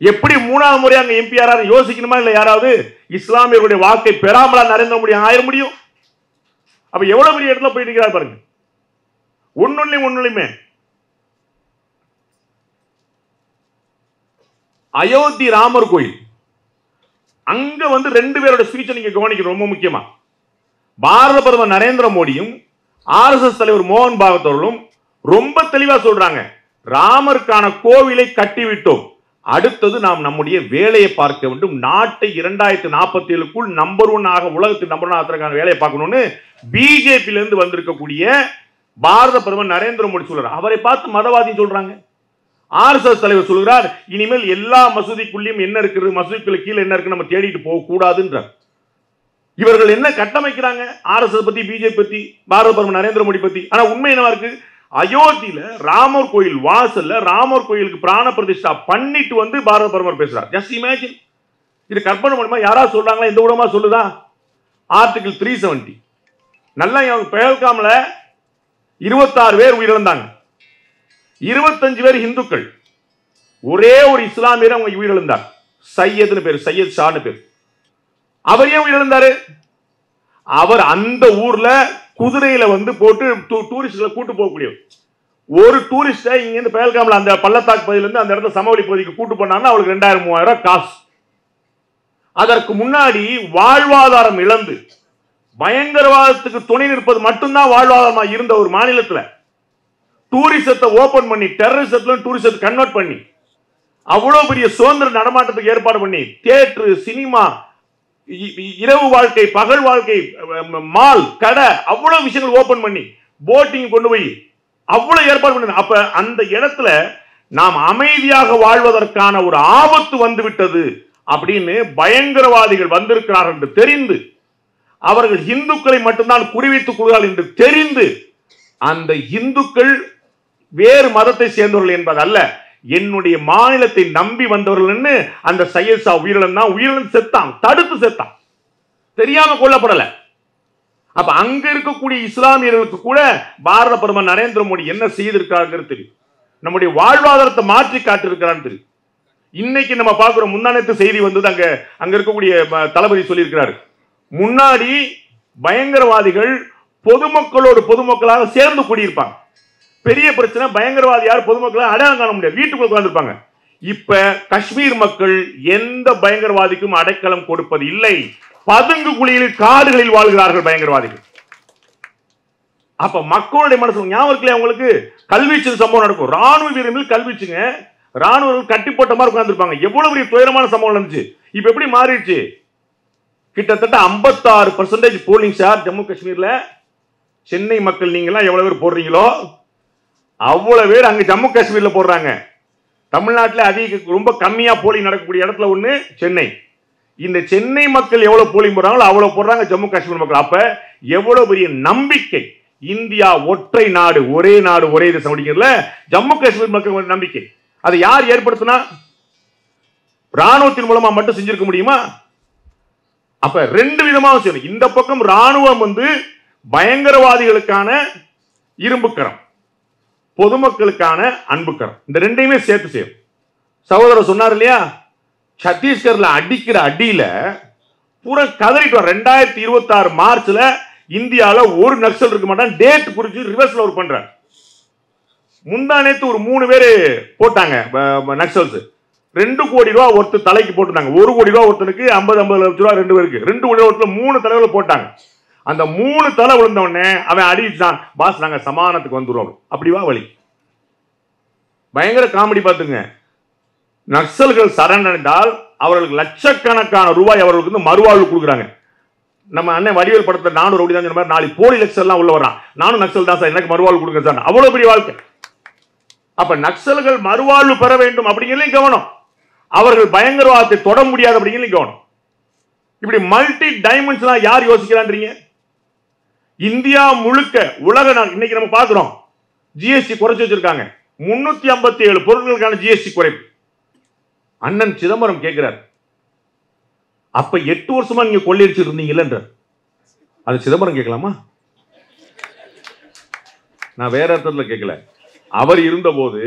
எப்படி 3வது முறை அங்க எம்பி யாராவது யோசிக்கணுமா? இல்ல யாராவது இஸ்லாமியர்களுடைய வாக்கை பெறாமலா நரேந்திர மோடி ஆயிர முடியும்? அப்ப எவ்வளவு பெரிய இடத்துல போயிட்டு இருக்கிறார் பாருங்க. ஒன்னுமே அயோத்தி ராமர் கோயில், அங்க வந்து 2 பேரோட ஸ்பீச்சை நீங்க கவனிக்கணும். ரொம்ப முக்கியமா பாரத பிரதமர் நரேந்திர மோடியும் RSS தலைவர் மோகன் பாகவத் அவர்களும் ரொம்ப தெளிவா சொல்றாங்க, ராமருக்கான கோவிலை கட்டிவிட்டோம், அடுத்தது நாம் நம்முடைய வேலையை பார்க்க வேண்டும். நாட்டை 2047க்குள் நம்பர் 1 ஆக, உலகத்தில் நம்பர் 1 ஆகிறதுக்கான வேலையை பார்க்கணும்னு பிஜேபியில இருந்து வந்திருக்கக்கூடிய பாரத பிரதமர் நரேந்திர மோடி சொல்றார். அவரை பார்த்து மதவாதி சொல்றாங்க. RSS தலைவர் சொல்கிறார், இனிமேல் எல்லா மசூதிக்குள்ளேயும் என்ன இருக்குது, மசூதிக்குள்ள கீழே என்ன இருக்கு நம்ம தேடிட்டு போக கூடாதுன்றார். இவர்கள் என்ன கட்டமைக்கிறாங்க RSS பத்தி, பிஜேபி பத்தி, பாரத பிரதமர் நரேந்திர மோடி பத்தி. ஆனா உண்மை என்னவா இருக்கு? அயோத்தியில ராமர் கோயில் வாசல்ல ராமர் கோயிலுக்கு பிராண பிரதிஷ்டா பண்ணிட்டு வந்து பாரத பிரதமர் பேசுறார். Just imagine. இது கற்பனை பண்ணுமா? யாராவது சொல்றாங்களா? இந்த ஊடகமா சொல்லுதா? ஆர்டிகிள் 370 நல்லா பெஹல்காம்ல 26 பேர் உயிரிழந்தாங்க. 25 பேர் இந்துக்கள், ஒரே ஒரு இஸ்லாமியர் அவங்க உயிரிழந்தார். சையத்னு பேர், சையத் ஷான்னு பேர். அவர் ஏன் உயிரிழந்தாரு? அவர் அந்த ஊர்ல குதிரையில வந்து போட்டு டூரிஸ்ட்களை கூட்டு போகக்கூடிய ஒரு டூரிஸ்டை இங்க இருந்து பேல்காம்ல அந்த பள்ளத்தாக்கு பகுதியில இருந்து அந்த இடத்துல சமவெளி பகுதிக்கு கூட்டு போனாங்கன்னா அவளுக்கு 2000-3000 காசு. அதற்கு முன்னாடி வாழ்வாதாரம் இழந்து பயங்கரவாதத்துக்கு துணை நிற்பது மட்டும்தான் வாழ்வாதாரமா இருந்த ஒரு மாநிலத்துல டூரிசத்தை ஓபன் பண்ணி டெரரிசத்துல டூரிசத்தை கன்வெர்ட் பண்ணி அவ்வளவு பெரிய சுதந்திர நடமாட்டத்துக்கு ஏற்பாடு பண்ணி தியேட்டர், சினிமா, இரவு வாழ்க்கை, பகல் வாழ்க்கை, மால், கடை, அவ்வளவு விஷயங்கள் ஓபன் பண்ணி போட்டிங் கொண்டு போய் அவ்வளவு ஏற்பாடு பண்ணி அப்ப அந்த இடத்துல நாம் அமைதியாக வாழ்வதற்கான ஒரு ஆபத்து வந்துவிட்டது அப்படின்னு பயங்கரவாதிகள் வந்திருக்கிறார்கள் என்று தெரிந்து அவர்கள் இந்துக்களை மட்டும்தான் குறிவைத்துக் கொள்கிறார்கள் என்று தெரிந்து அந்த இந்துக்கள் வேறு மதத்தை சேர்ந்தவர்கள் என்பதல்ல, என்னுடைய மாநிலத்தை நம்பி வந்தவர்கள் அந்த சையத் ஷா உயிரிழந்தான் செத்தான், தடுத்து செத்தான், தெரியாம கொல்லப்படல. அப்ப அங்க இருக்கக்கூடிய இஸ்லாமியர்களுக்கு கூட பாரத பிரதமர் நரேந்திர மோடி என்ன செய்திருக்காருங்கிறது தெரியும். நம்முடைய வாழ்வாதாரத்தை மாற்றி காட்டிருக்கிறான்னு தெரியும். இன்னைக்கு நம்ம பார்க்கிறோம், முன்னாடி செய்தி வந்தது, அங்க இருக்கக்கூடிய தளபதி சொல்லியிருக்கிறாரு, முன்னாடி பயங்கரவாதிகள் பொதுமக்களாக சேர்ந்து குடியிருப்பாங்க. பெரிய பிரச்சனை, பயங்கரவாதி யார் பொதுமக்களை அடையாளம் காண முடியாது, வீட்டுக்குள்ள உட்கார்ந்திருப்பாங்க. இப்ப காஷ்மீர் மக்கள் எந்த பயங்கரவாதிக்கும் அடைக்கலம் கொடுப்பது இல்லை, பதுங்கு குழியில் காடுகளில் வாழ்கிறார்கள் பயங்கரவாதிகள். அப்ப மக்களுடைய மனசு ஞாபகம் உங்களுக்கு கல்வீச்சு சம்பவம் நடக்கும், ராணுவ வீரர்கள் கல்வீச்சுங்க, ராணுவர்கள் கட்டி போட்ட மாதிரி உட்கார்ந்துருப்பாங்க. எவ்வளவு பெரிய துயரமான சம்பவம் நடந்துச்சு. இப்ப எப்படி மாறிடுச்சு? கிட்டத்தட்ட 56% போலிங் சார் ஜம்மு காஷ்மீர்ல. சென்னை மக்கள் நீங்க எல்லாம் எவ்வளவு பேர் போடுறீங்களோ அவ்வளவு பேர் அங்க ஜம்மு காஷ்மீர்ல போடுறாங்க. தமிழ்நாட்டில் அதிக ரொம்ப கம்மியா போலிங் நடக்கக்கூடிய இடத்துல ஒண்ணு சென்னை. இந்த சென்னை மக்கள் எவ்வளவு போலிங் போடுறாங்களோ அவ்வளவு போடுறாங்க ஜம்மு காஷ்மீர் மக்கள். அப்ப எவ்வளவு பெரிய நம்பிக்கை, இந்தியா ஒற்றை நாடு ஒரே தேசம் அப்படிங்கிறதுல ஜம்மு காஷ்மீர் மக்கள் நம்பிக்கை. அதை யார் ஏற்படுத்தினா? ராணுவத்தின் மூலமா மட்டும் செஞ்சிருக்க முடியுமா? அப்ப ரெண்டு விதமாக செய்யணும். இந்த பக்கம் ராணுவம் வந்து பயங்கரவாதிகளுக்கான இரும்புக்கரம், பொதுமக்களுக்கான அன்புக்கரம், இந்த ரெண்டையுமே சேர்த்து செய்யும். சகோதரர் சொன்னார் இல்லையா, சத்தீஸ்கர்ல அடிக்கிற அடியில பூரா கதறிட்டு 2026 மார்ச்ல இந்தியாவில் ஒரு நக்சல் இருக்க மாட்டான், டேட் குறிச்சு ரிவர்ஸ்ல ஒரு பண்றாங்க. முந்தானேத்து ஒரு 3 பேர் போட்டாங்க நக்சல்ஸ், 2 கோடி ரூபாய் ஒருத்தர் தலைக்கு போட்டுட்டாங்க, 1 கோடி ரூபாய் ஒருத்தனுக்கு, 50 லட்சம் ரூபாய் 2 பேருக்கு, 2 கோடி ரூபாய் 3 தலைவர்கள் போட்டாங்க. அந்த 3 தலை விழுந்த உடனே அவன் அடிச்சான், பாஸ் நாங்க சமாதானத்துக்கு வந்துடுவோம். அப்படிவா வழி? பயங்கர காமெடி பார்த்துங்க. நக்சல்கள் சரணடைந்தால் அவர்களுக்கு லட்சக்கணக்கான ரூபாய் அவர்களுக்கு வந்து மறுவாழ்வு கொடுக்குறாங்க. நம்ம அண்ணன் வடிவேல் படத்துல 400 கோடி தான் சொன்ன மாதிரி 4 போலி நக்சல் எல்லாம் உள்ள வரான், நானும் நக்சல் தான் சார், எனக்கு மறுவாழ்வு கொடுங்க சார், அவ்வளவு பெரிய வாழ்க்கை. அப்ப நக்சல்கள் மறுவாழ்வு பெற வேண்டும் அப்படிங்கிறதையும் கவனம், அவர்கள் பயங்கரவாதத்தை தொட முடியாது அப்படிங்கிறதையும் கவனம். இப்படி மல்டி டைமென்ஷனலா யார் யோசிக்கிறான்றீங்க? இந்தியா முழுக்க உலக இன்னைக்கு நம்ம பார்க்கிறோம், ஜிஎஸ்டி குறைச்சு வச்சிருக்காங்க, 357 பொருட்களுக்கான ஜிஎஸ்டி குறைப்பு. அண்ணன் சிதம்பரம் கேட்கிறார், அப்ப 8 வருஷமா நீங்க கொள்ளையடிச்சு இருந்தீங்கல்ல, அது சிதம்பரம் கேட்கலாமா? நான் வேற அர்த்தத்துல கேட்கல. அவர் இருந்த போது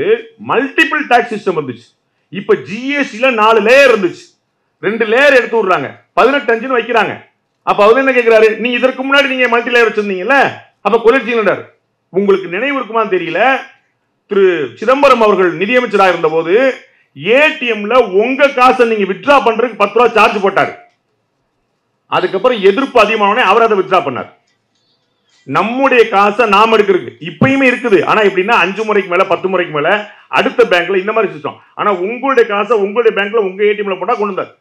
மல்டிபிள் டாக்ஸ் சிஸ்டம் இருந்துச்சு. இப்ப ஜிஎஸ்டில 4 லேயர் இருந்துச்சு, 2 லேயர் எடுத்து விடுறாங்க, 18 வைக்கிறாங்க. அப்ப அவர் என்ன கேட்கிறாரு, நீ இதற்கு முன்னாடி நீங்க மல்டி லேயர் வச்சிருந்தீங்கல்ல, அப்ப கொள்ளையடிச்சீங்கன்றார். உங்களுக்கு நினைவு இருக்குமான்னு தெரியல, திரு சிதம்பரம் அவர்கள் நிதியமைச்சராக இருந்த போது ஏடிஎம்ல உங்க காசை நீங்க வித்ட்ரா பண்றதுக்கு 10 ரூபாய் சார்ஜ் போட்டாரு. அதுக்கப்புறம் எதிர்ப்பு அதிகமான அவர் அதை வித்ட்ரா பண்ணார். நம்முடைய காசை நாம எடுக்கிறது இப்பயுமே இருக்குது. ஆனா எப்படின்னா 5 முறைக்கு மேல 10 முறைக்கு மேல அடுத்த பேங்க்ல இந்த மாதிரி சிஸ்டம். ஆனா உங்களுடைய காசை உங்களுடைய பேங்க்ல உங்க ஏடிஎம்ல போட்டா கொண்டு வந்தார்.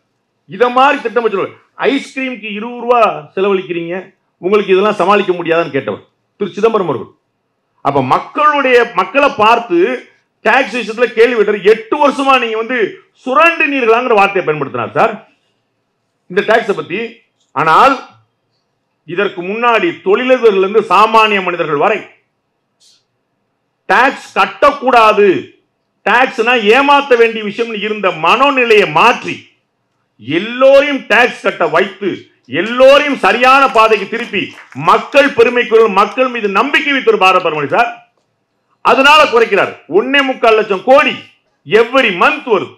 இத மாதிரி திட்டம் வச்சு ஐஸ்கிரீமுக்கு 20 ரூபாய் செலவழிக்கிறீங்க, உங்களுக்கு இதெல்லாம் சமாளிக்க முடியாதுன்னு கேட்டவர் திரு சிதம்பரம் அவர்கள். அப்ப மக்களை பார்த்து டாக்ஸ் விஷயத்துல கேள்வி விட்டார். 8 வருஷமா நீங்க வந்து சுரண்டினீர்களாங்கிற வார்த்தையை பயன்படுத்தினார் சார் இந்த டாக்ஸை பத்தி. ஆனால் இதற்கு முன்னாடி தொழிலதிபர்கள் இருந்து சாமானிய மனிதர்கள் வரை டாக்ஸ் கட்டக்கூடாது, டாக்ஸ்னா ஏமாத்த வேண்டிய விஷயம் இருந்த மனோநிலையை மாற்றி எல்லோரையும் டாக்ஸ் கட்ட வைத்து எல்லோரையும் சரியான பாதைக்கு திருப்பி மக்கள் பெருமைக்குள் மக்கள் மீது நம்பிக்கை வைத்து பாரத பிரதமர் சார். அதனால குறைக்கிறார். 1.25 லட்சம் கோடி எவ்ரி மந்த் வருது.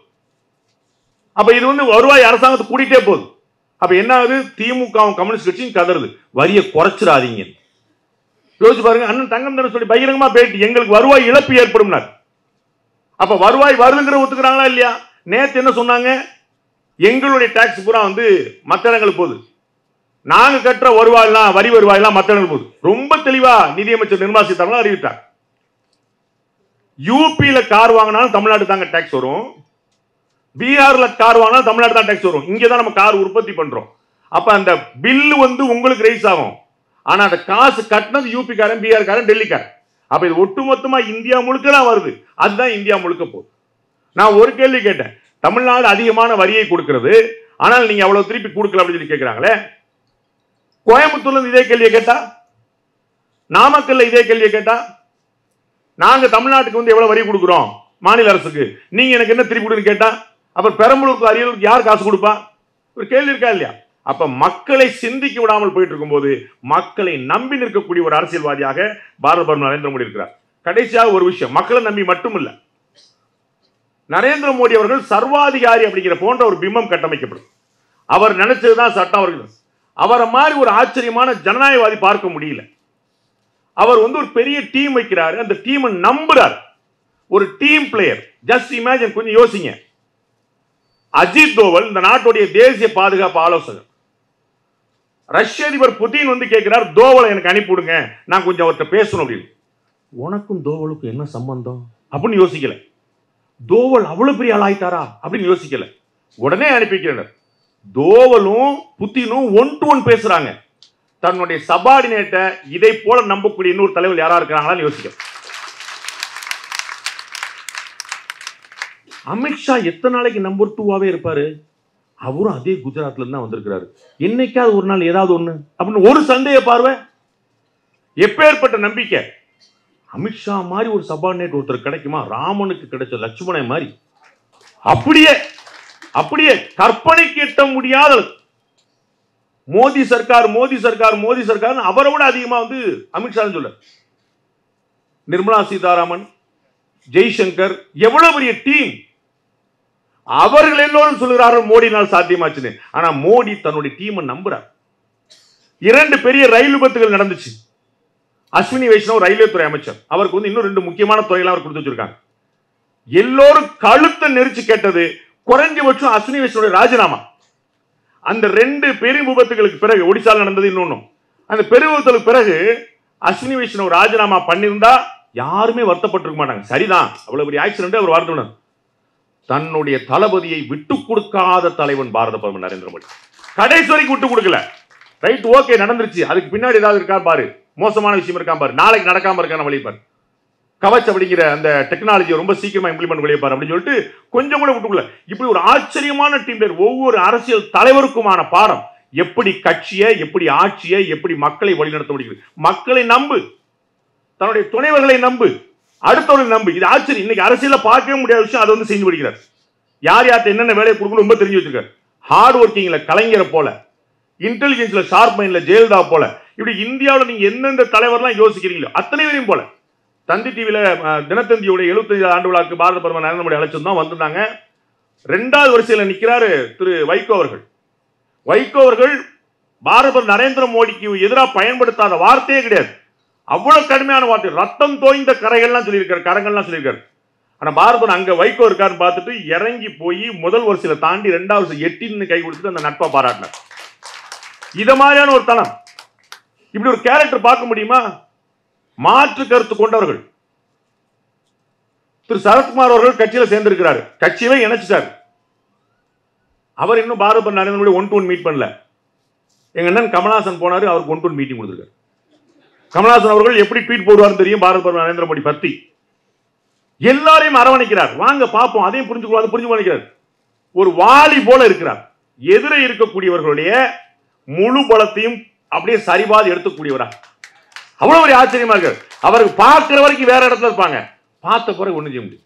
அப்ப இது வந்து வருவாய் அரசாங்கத்துக்கு கூட்டிட்டே போகுது. அப்ப என்ன ஆகுது? திமுகவும் கம்யூனிஸ்ட் கட்சியும் கதறுது, வரியை குறைச்சிடாதீங்க. யோசிச்சு பாருங்க, அண்ணன் தங்கம் தானே சொல்லி பகிரங்கமா பேட்டி, எங்களுக்கு வருவாய் இழப்பு ஏற்படும். அப்ப வருவாய் வருதுங்கிற ஒத்துக்கிறாங்களா இல்லையா? நேத்து என்ன சொன்னாங்க? எங்களுடைய டாக்ஸ் பூரா மற்ற இடங்களுக்கு போகுது, நாங்க கட்டுற வருவாயெல்லாம் வரி வருவாயெல்லாம் மற்ற இடங்களுக்கு போகுது. ரொம்ப தெளிவா நிதியமைச்சர் நிர்மலா சீதாராமன் அறிவித்தார். யூபியில கார் வாங்கினாலும் தமிழ்நாடு தாங்க டாக்ஸ் வரும், பீகார்ல கார் வாங்கினாலும் தமிழ்நாடு தான் டாக்ஸ் வரும். இங்கதான் நம்ம கார் உற்பத்தி பண்றோம். அப்ப அந்த பில்லு உங்களுக்கு ரைஸ் ஆகும், ஆனா அந்த காசு கட்டினது யூபி காரன், பீகார் காரன், டெல்லி காரன். அப்ப இது ஒட்டுமொத்தமா இந்தியா முழுக்க தான் வருது. அதுதான் இந்தியா முழுக்க போகுது. நான் ஒரு கேள்வி கேட்டேன், தமிழ்நாடு அதிகமான வரியை கொடுக்கிறது, ஆனால் நீங்க அவ்வளவு திருப்பி கொடுக்கல அப்படின்னு சொல்லி கேட்கிறாங்களே. கோயம்புத்தூர்ல இதே கேள்வியை கேட்டா, நாமக்கல்ல இதே கேள்வியை கேட்டா, நாங்க தமிழ்நாட்டுக்கு எவ்வளவு வரி கொடுக்கிறோம் மாநில அரசுக்கு, நீங்க எனக்கு என்ன திருப்பி கொடுன்னு கேட்டா, அப்புறம் பெரம்பலூருக்கு அரியலூருக்கு யார் காசு கொடுப்பா? ஒரு கேள்வி இருக்கா இல்லையா? அப்ப மக்களை சிந்திக்க விடாமல் போயிட்டு இருக்கும் போது மக்களை நம்பி நிற்கக்கூடிய ஒரு அரசியல்வாதியாக பாரத பிரதமர் நரேந்திர மோடி இருக்கிறார். கடைசியாக ஒரு விஷயம், மக்களை நம்பி மட்டும் இல்ல, நரேந்திர மோடி அவர்கள் சர்வாதிகாரி அப்படிங்கிற போன்ற ஒரு பிம்பம் கட்டமைக்கப்படும். அவர் நினைச்சதுதான் சட்டம். அவரை மாதிரி ஒரு ஆச்சரியமான ஜனநாயகவாதி பார்க்க முடியல. அவர் ஒரு பெரிய டீம் வைக்கிறாரு, அந்த டீமை நம்புறார், ஒரு டீம் பிளேயர். ஜஸ்ட் இமேஜின், கொஞ்சம் யோசிங்க. அஜித் தோவல் இந்த நாட்டுடைய தேசிய பாதுகாப்பு ஆலோசகர். ரஷ்ய அதிபர் புதின் கேட்கிறார், தோவலை எனக்கு அனுப்பிவிடுங்க, நான் கொஞ்சம் அவர்கிட்ட பேசணும் அப்படின்னு. உனக்கும் தோவலுக்கும் என்ன சம்பந்தம் அப்படின்னு யோசிக்கல. தோவல் அவ்வளவு பெரிய ஆளாயிட்டாரா அப்படின்னு யோசிக்கல. உடனே அனுப்பிக்கிறார். தோவலும் புதினும் 1 to 1 பேசுறாங்க. தன்னுடைய சபார்டினேட்டை இதை போல நம்பக்கூடிய இன்னொரு தலைவர் யாரா இருக்கிறாங்களான்னு யோசிக்க. அமித்ஷா எத்தனை நாளைக்கு நம்பர் 2வாவே இருப்பாரு? அவரும் அதே குஜராத்ல இருந்து தான் வந்திருக்கிறாரு. என்னைக்காவது ஒரு நாள் ஏதாவது ஒண்ணு அப்படின்னு ஒரு சந்தேக பார்வை. எப்பேற்பட்ட நம்பிக்கை! அமித்ஷா மாதிரி ஒரு சபார்டினேட் ஒருத்தர் கிடைக்குமா? ராமனுக்கு கிடைச்ச லட்சுமணன் மாதிரி. அப்படியே அப்படியே கற்பனைக்கு எட்ட முடியாத மோடி சர்க்கார் மோடி சர்க்கார் மோடி சர்க்கார் அவரை விட அதிகமா அமித்ஷா சொல்ல. நிர்மலா சீதாராமன், ஜெய்சங்கர், எவ்வளவு பெரிய டீம். அவர்கள் எல்லோரும் சொல்கிறார்கள் மோடினால் சாத்தியமாச்சுன்னு. ஆனா மோடி தன்னுடைய டீமை நம்புறார். 2 பெரிய ரயில் விபத்துகள் நடந்துச்சு. அஸ்வினி வைஷ்ணவ் ரயில்வே துறை அமைச்சர், அவருக்கு இன்னும் 2 முக்கியமான துறையெல்லாம் அவர் கொடுத்து வச்சிருக்காங்க. எல்லோரும் கழுத்தை நெரிச்சு கேட்டது குறைஞ்சபட்சம் அஸ்வினி வைஷ்ணவ் ராஜினாமா. அந்த 2 பெரும் விபத்துகளுக்கு பிறகு, ஒடிசால நடந்தது இன்னொன்னு, அந்த பெரும் விபத்துக்கு பிறகு அஸ்வினி வைஷ்ணவ் ராஜினாமா பண்ணியிருந்தா யாருமே வருத்தப்பட்டிருக்க மாட்டாங்க. சரிதான், அவ்வளவு பெரிய ஆக்சிடென்ட் அவர் வருத்தம். தன்னுடைய தளபதியை விட்டு கொடுக்காத தலைவன் பாரத பிரதமர் நரேந்திர மோடி. கடைசி வரைக்கும் விட்டு கொடுக்கல. ரைட், ஓகே, நடந்துருச்சு, அதுக்கு பின்னாடி ஏதாவது இருக்கா பாரு, மோசமான விஷயம் இருக்கா பாரு, நாளைக்கு நடக்காம இருக்கான வழி பாரு, கவச் அப்படிங்கிற அந்த டெக்னாலஜியை ரொம்ப சீக்கிரமா இம்ப்ளிமெண்ட் பண்ணி பாரு அப்படின்னு சொல்லிட்டு கொஞ்சம் கூட விட்டுக்கல. இப்படி ஒரு ஆச்சரியமான டீம். ஒவ்வொரு அரசியல் தலைவருக்குமான பாடம், எப்படி கட்சியை, எப்படி ஆட்சியை, எப்படி மக்களை வழிநடத்த முடியுது. மக்களை நம்பு, தன்னுடைய துணைவர்களை நம்பு, அடுத்தவர்களை நம்பு. இது ஆச்சரியம். இன்னைக்கு அரசியல பார்க்கவே முடியாத விஷயம் அதை செஞ்சு முடிக்கிறார். யார் யார்ட்ட என்னென்ன வேலையை கொடுக்கணும் ரொம்ப தெரிஞ்சு வச்சிருக்காரு. ஹார்ட் ஒர்க்கிங்ல கலைஞரை போல, இன்டெலிஜென்ஸ்ல ஷார்ப் மைண்ட்ல ஜெயலலிதா போல, இப்படி இந்தியாவில் நீங்க எந்தெந்த தலைவர்லாம் யோசிக்கிறீங்களோ அத்தனை பேரையும் போல. தந்தி டிவியில தினத்தந்தியுடைய 75 ஆண்டு விழாவுக்கு பாரத பிரதமர் நரேந்திர மோடி அழைச்சிருந்தோம், வந்திருந்தாங்க. 2வது வரிசையில் நிற்கிறாரு திரு வைகோ அவர்கள். வைகோ அவர்கள் பாரத பிரதமர் நரேந்திர மோடிக்கு எதிராக பயன்படுத்தாத வார்த்தையே கிடையாது. அவ்வளவு கடுமையான வார்த்தை, ரத்தம் தோய்ந்த கரைகள்லாம் சொல்லியிருக்காரு, கரங்கள்லாம் சொல்லியிருக்காரு. ஆனா பாரத அங்க வைகோ இருக்காருன்னு பார்த்துட்டு இறங்கி போய் முதல் வரிசையில தாண்டி 2வது வரிசை எட்டின்னு கை கொடுத்துட்டு அந்த நட்பா பாராட்டினார். இத மாதிரியான ஒரு தனம், இப்படி ஒரு கேரக்டர் பார்க்க முடியுமா? மாற்று கருத்து கொண்டவர்கள். திரு சரத்குமார் அவர்கள் கட்சியில சேர்ந்திருக்கிறார், கட்சியவே இணைச்சிட்டார். அவர் இன்னும் பாரத பிரதமர் நரேந்திர மோடி 1 to 1 மீட் பண்ணல. எங்க அண்ணன் கமல்ஹாசன் போனாரு, அவருக்கு 1 to 1 மீட்டிங் கொடுத்திருக்காரு. கமல்ஹாசன் அவர்கள் எப்படி ட்வீட் போடுவார்னு தெரியும் பாரத பிரதமர் நரேந்திர மோடி பத்தி. எல்லாரையும் அரவணைக்கிறார், வாங்க பாப்போம், அதையும் புரிஞ்சுக்கொள்ளாது புரிஞ்சுக்கிறார். ஒரு வாளி போல இருக்கிறார். எதிரே இருக்கக்கூடியவர்களுடைய முழு பலத்தையும் அப்படியே சரிபாதி எடுத்துக்கூடியவரா. அவ்வளவு ஒரு ஆச்சரியமா இருக்கு. அவருக்கு பார்க்கிற வரைக்கும் வேற இடத்துல இருப்பாங்க, பார்த்த பிறகு ஒண்ணு செய்ய முடியும்.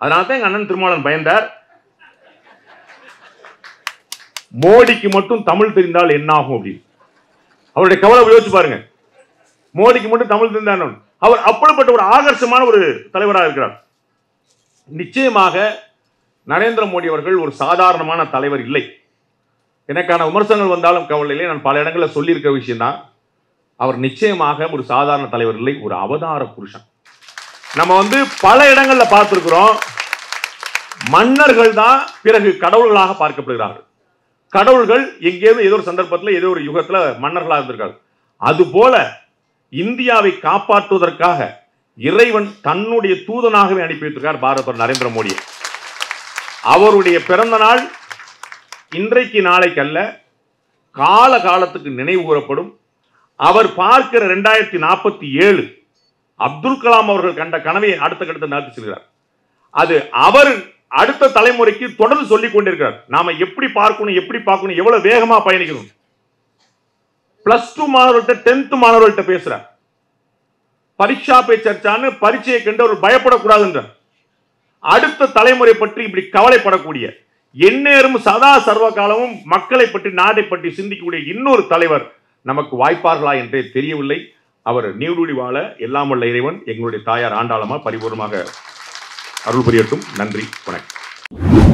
அதனாலதான் எங்க அண்ணன் திருமாவளவன் பயந்தார். மோடிக்கு மட்டும் தமிழ் தெரிந்தால் என்ன ஆகும் அப்படின்னு. அவருடைய கவலை யோசிச்சு பாருங்க. மோடிக்கு மட்டும் தமிழ் தெரிந்தால் அவர் அப்படிப்பட்ட ஒரு ஆகர்ஷமான ஒரு தலைவராக இருக்கிறார். நிச்சயமாக நரேந்திர மோடி அவர்கள் ஒரு சாதாரணமான தலைவர் இல்லை. எனக்கான விமர்சனங்கள் வந்தாலும் கவலையிலே நான் பல இடங்களில் சொல்லியிருக்க விஷயம் தான், அவர் நிச்சயமாக ஒரு சாதாரண தலைவர் இல்லை, ஒரு அவதார புருஷன். நம்ம வந்து பல இடங்கள்ல பார்த்திருக்கிறோம், மன்னர்கள் தான் பிறகு கடவுள்களாக பார்க்கப்படுகிறார்கள். கடவுள்கள் எங்கேயாவது ஏதோ ஒரு சந்தர்ப்பத்தில் ஏதோ ஒரு யுகத்துல மன்னர்களாக இருந்திருக்காங்க. அதுபோல இந்தியாவை காப்பாற்றுவதற்காக இறைவன் தன்னுடைய தூதனாகவே அனுப்பி வைத்திருக்கார் பாரத பிரதமர் நரேந்திர மோடியை. அவருடைய பிறந்த நாள் இன்றைக்கு நாளைக்கு அல்ல, கால காலத்துக்கு நினைவு கூறப்படும். அவர் பார்க்கிற 2047 அப்துல் கலாம் அவர்கள் கண்ட கனவை அடுத்த கட்டத்தை நடத்தி செல்கிறார். அது அவர் அடுத்த தலைமுறைக்கு தொடர்ந்து சொல்லிக் கொண்டிருக்கிறார். நாம எப்படி பார்க்கணும், எப்படி பார்க்கணும், எவ்வளவு வேகமா பயணிக்கணும். +2 மாணவர்கள்ட்ட 10th மாணவர்கள்ட்ட பேசுறார். பரீட்சா பே சர்ச்சான்னு பரீட்சையை கண்டு அவர் பயப்படக்கூடாது என்றார். அடுத்த தலைமுறை பற்றி இப்படி கவலைப்படக்கூடிய, எந்நேரம் சதா சர்வ காலமும் மக்களை பற்றி நாட்டை பற்றி சிந்திக்கக்கூடிய இன்னொரு தலைவர் நமக்கு வாய்ப்பார்களா என்றே தெரியவில்லை. அவர் நீடூழி வாழ எல்லாம் வல்ல இறைவன் எங்களுடைய தாயார் ஆண்டாளம்மா பரிபூர்ணமாக அருள் புரியட்டும். நன்றி, வணக்கம்.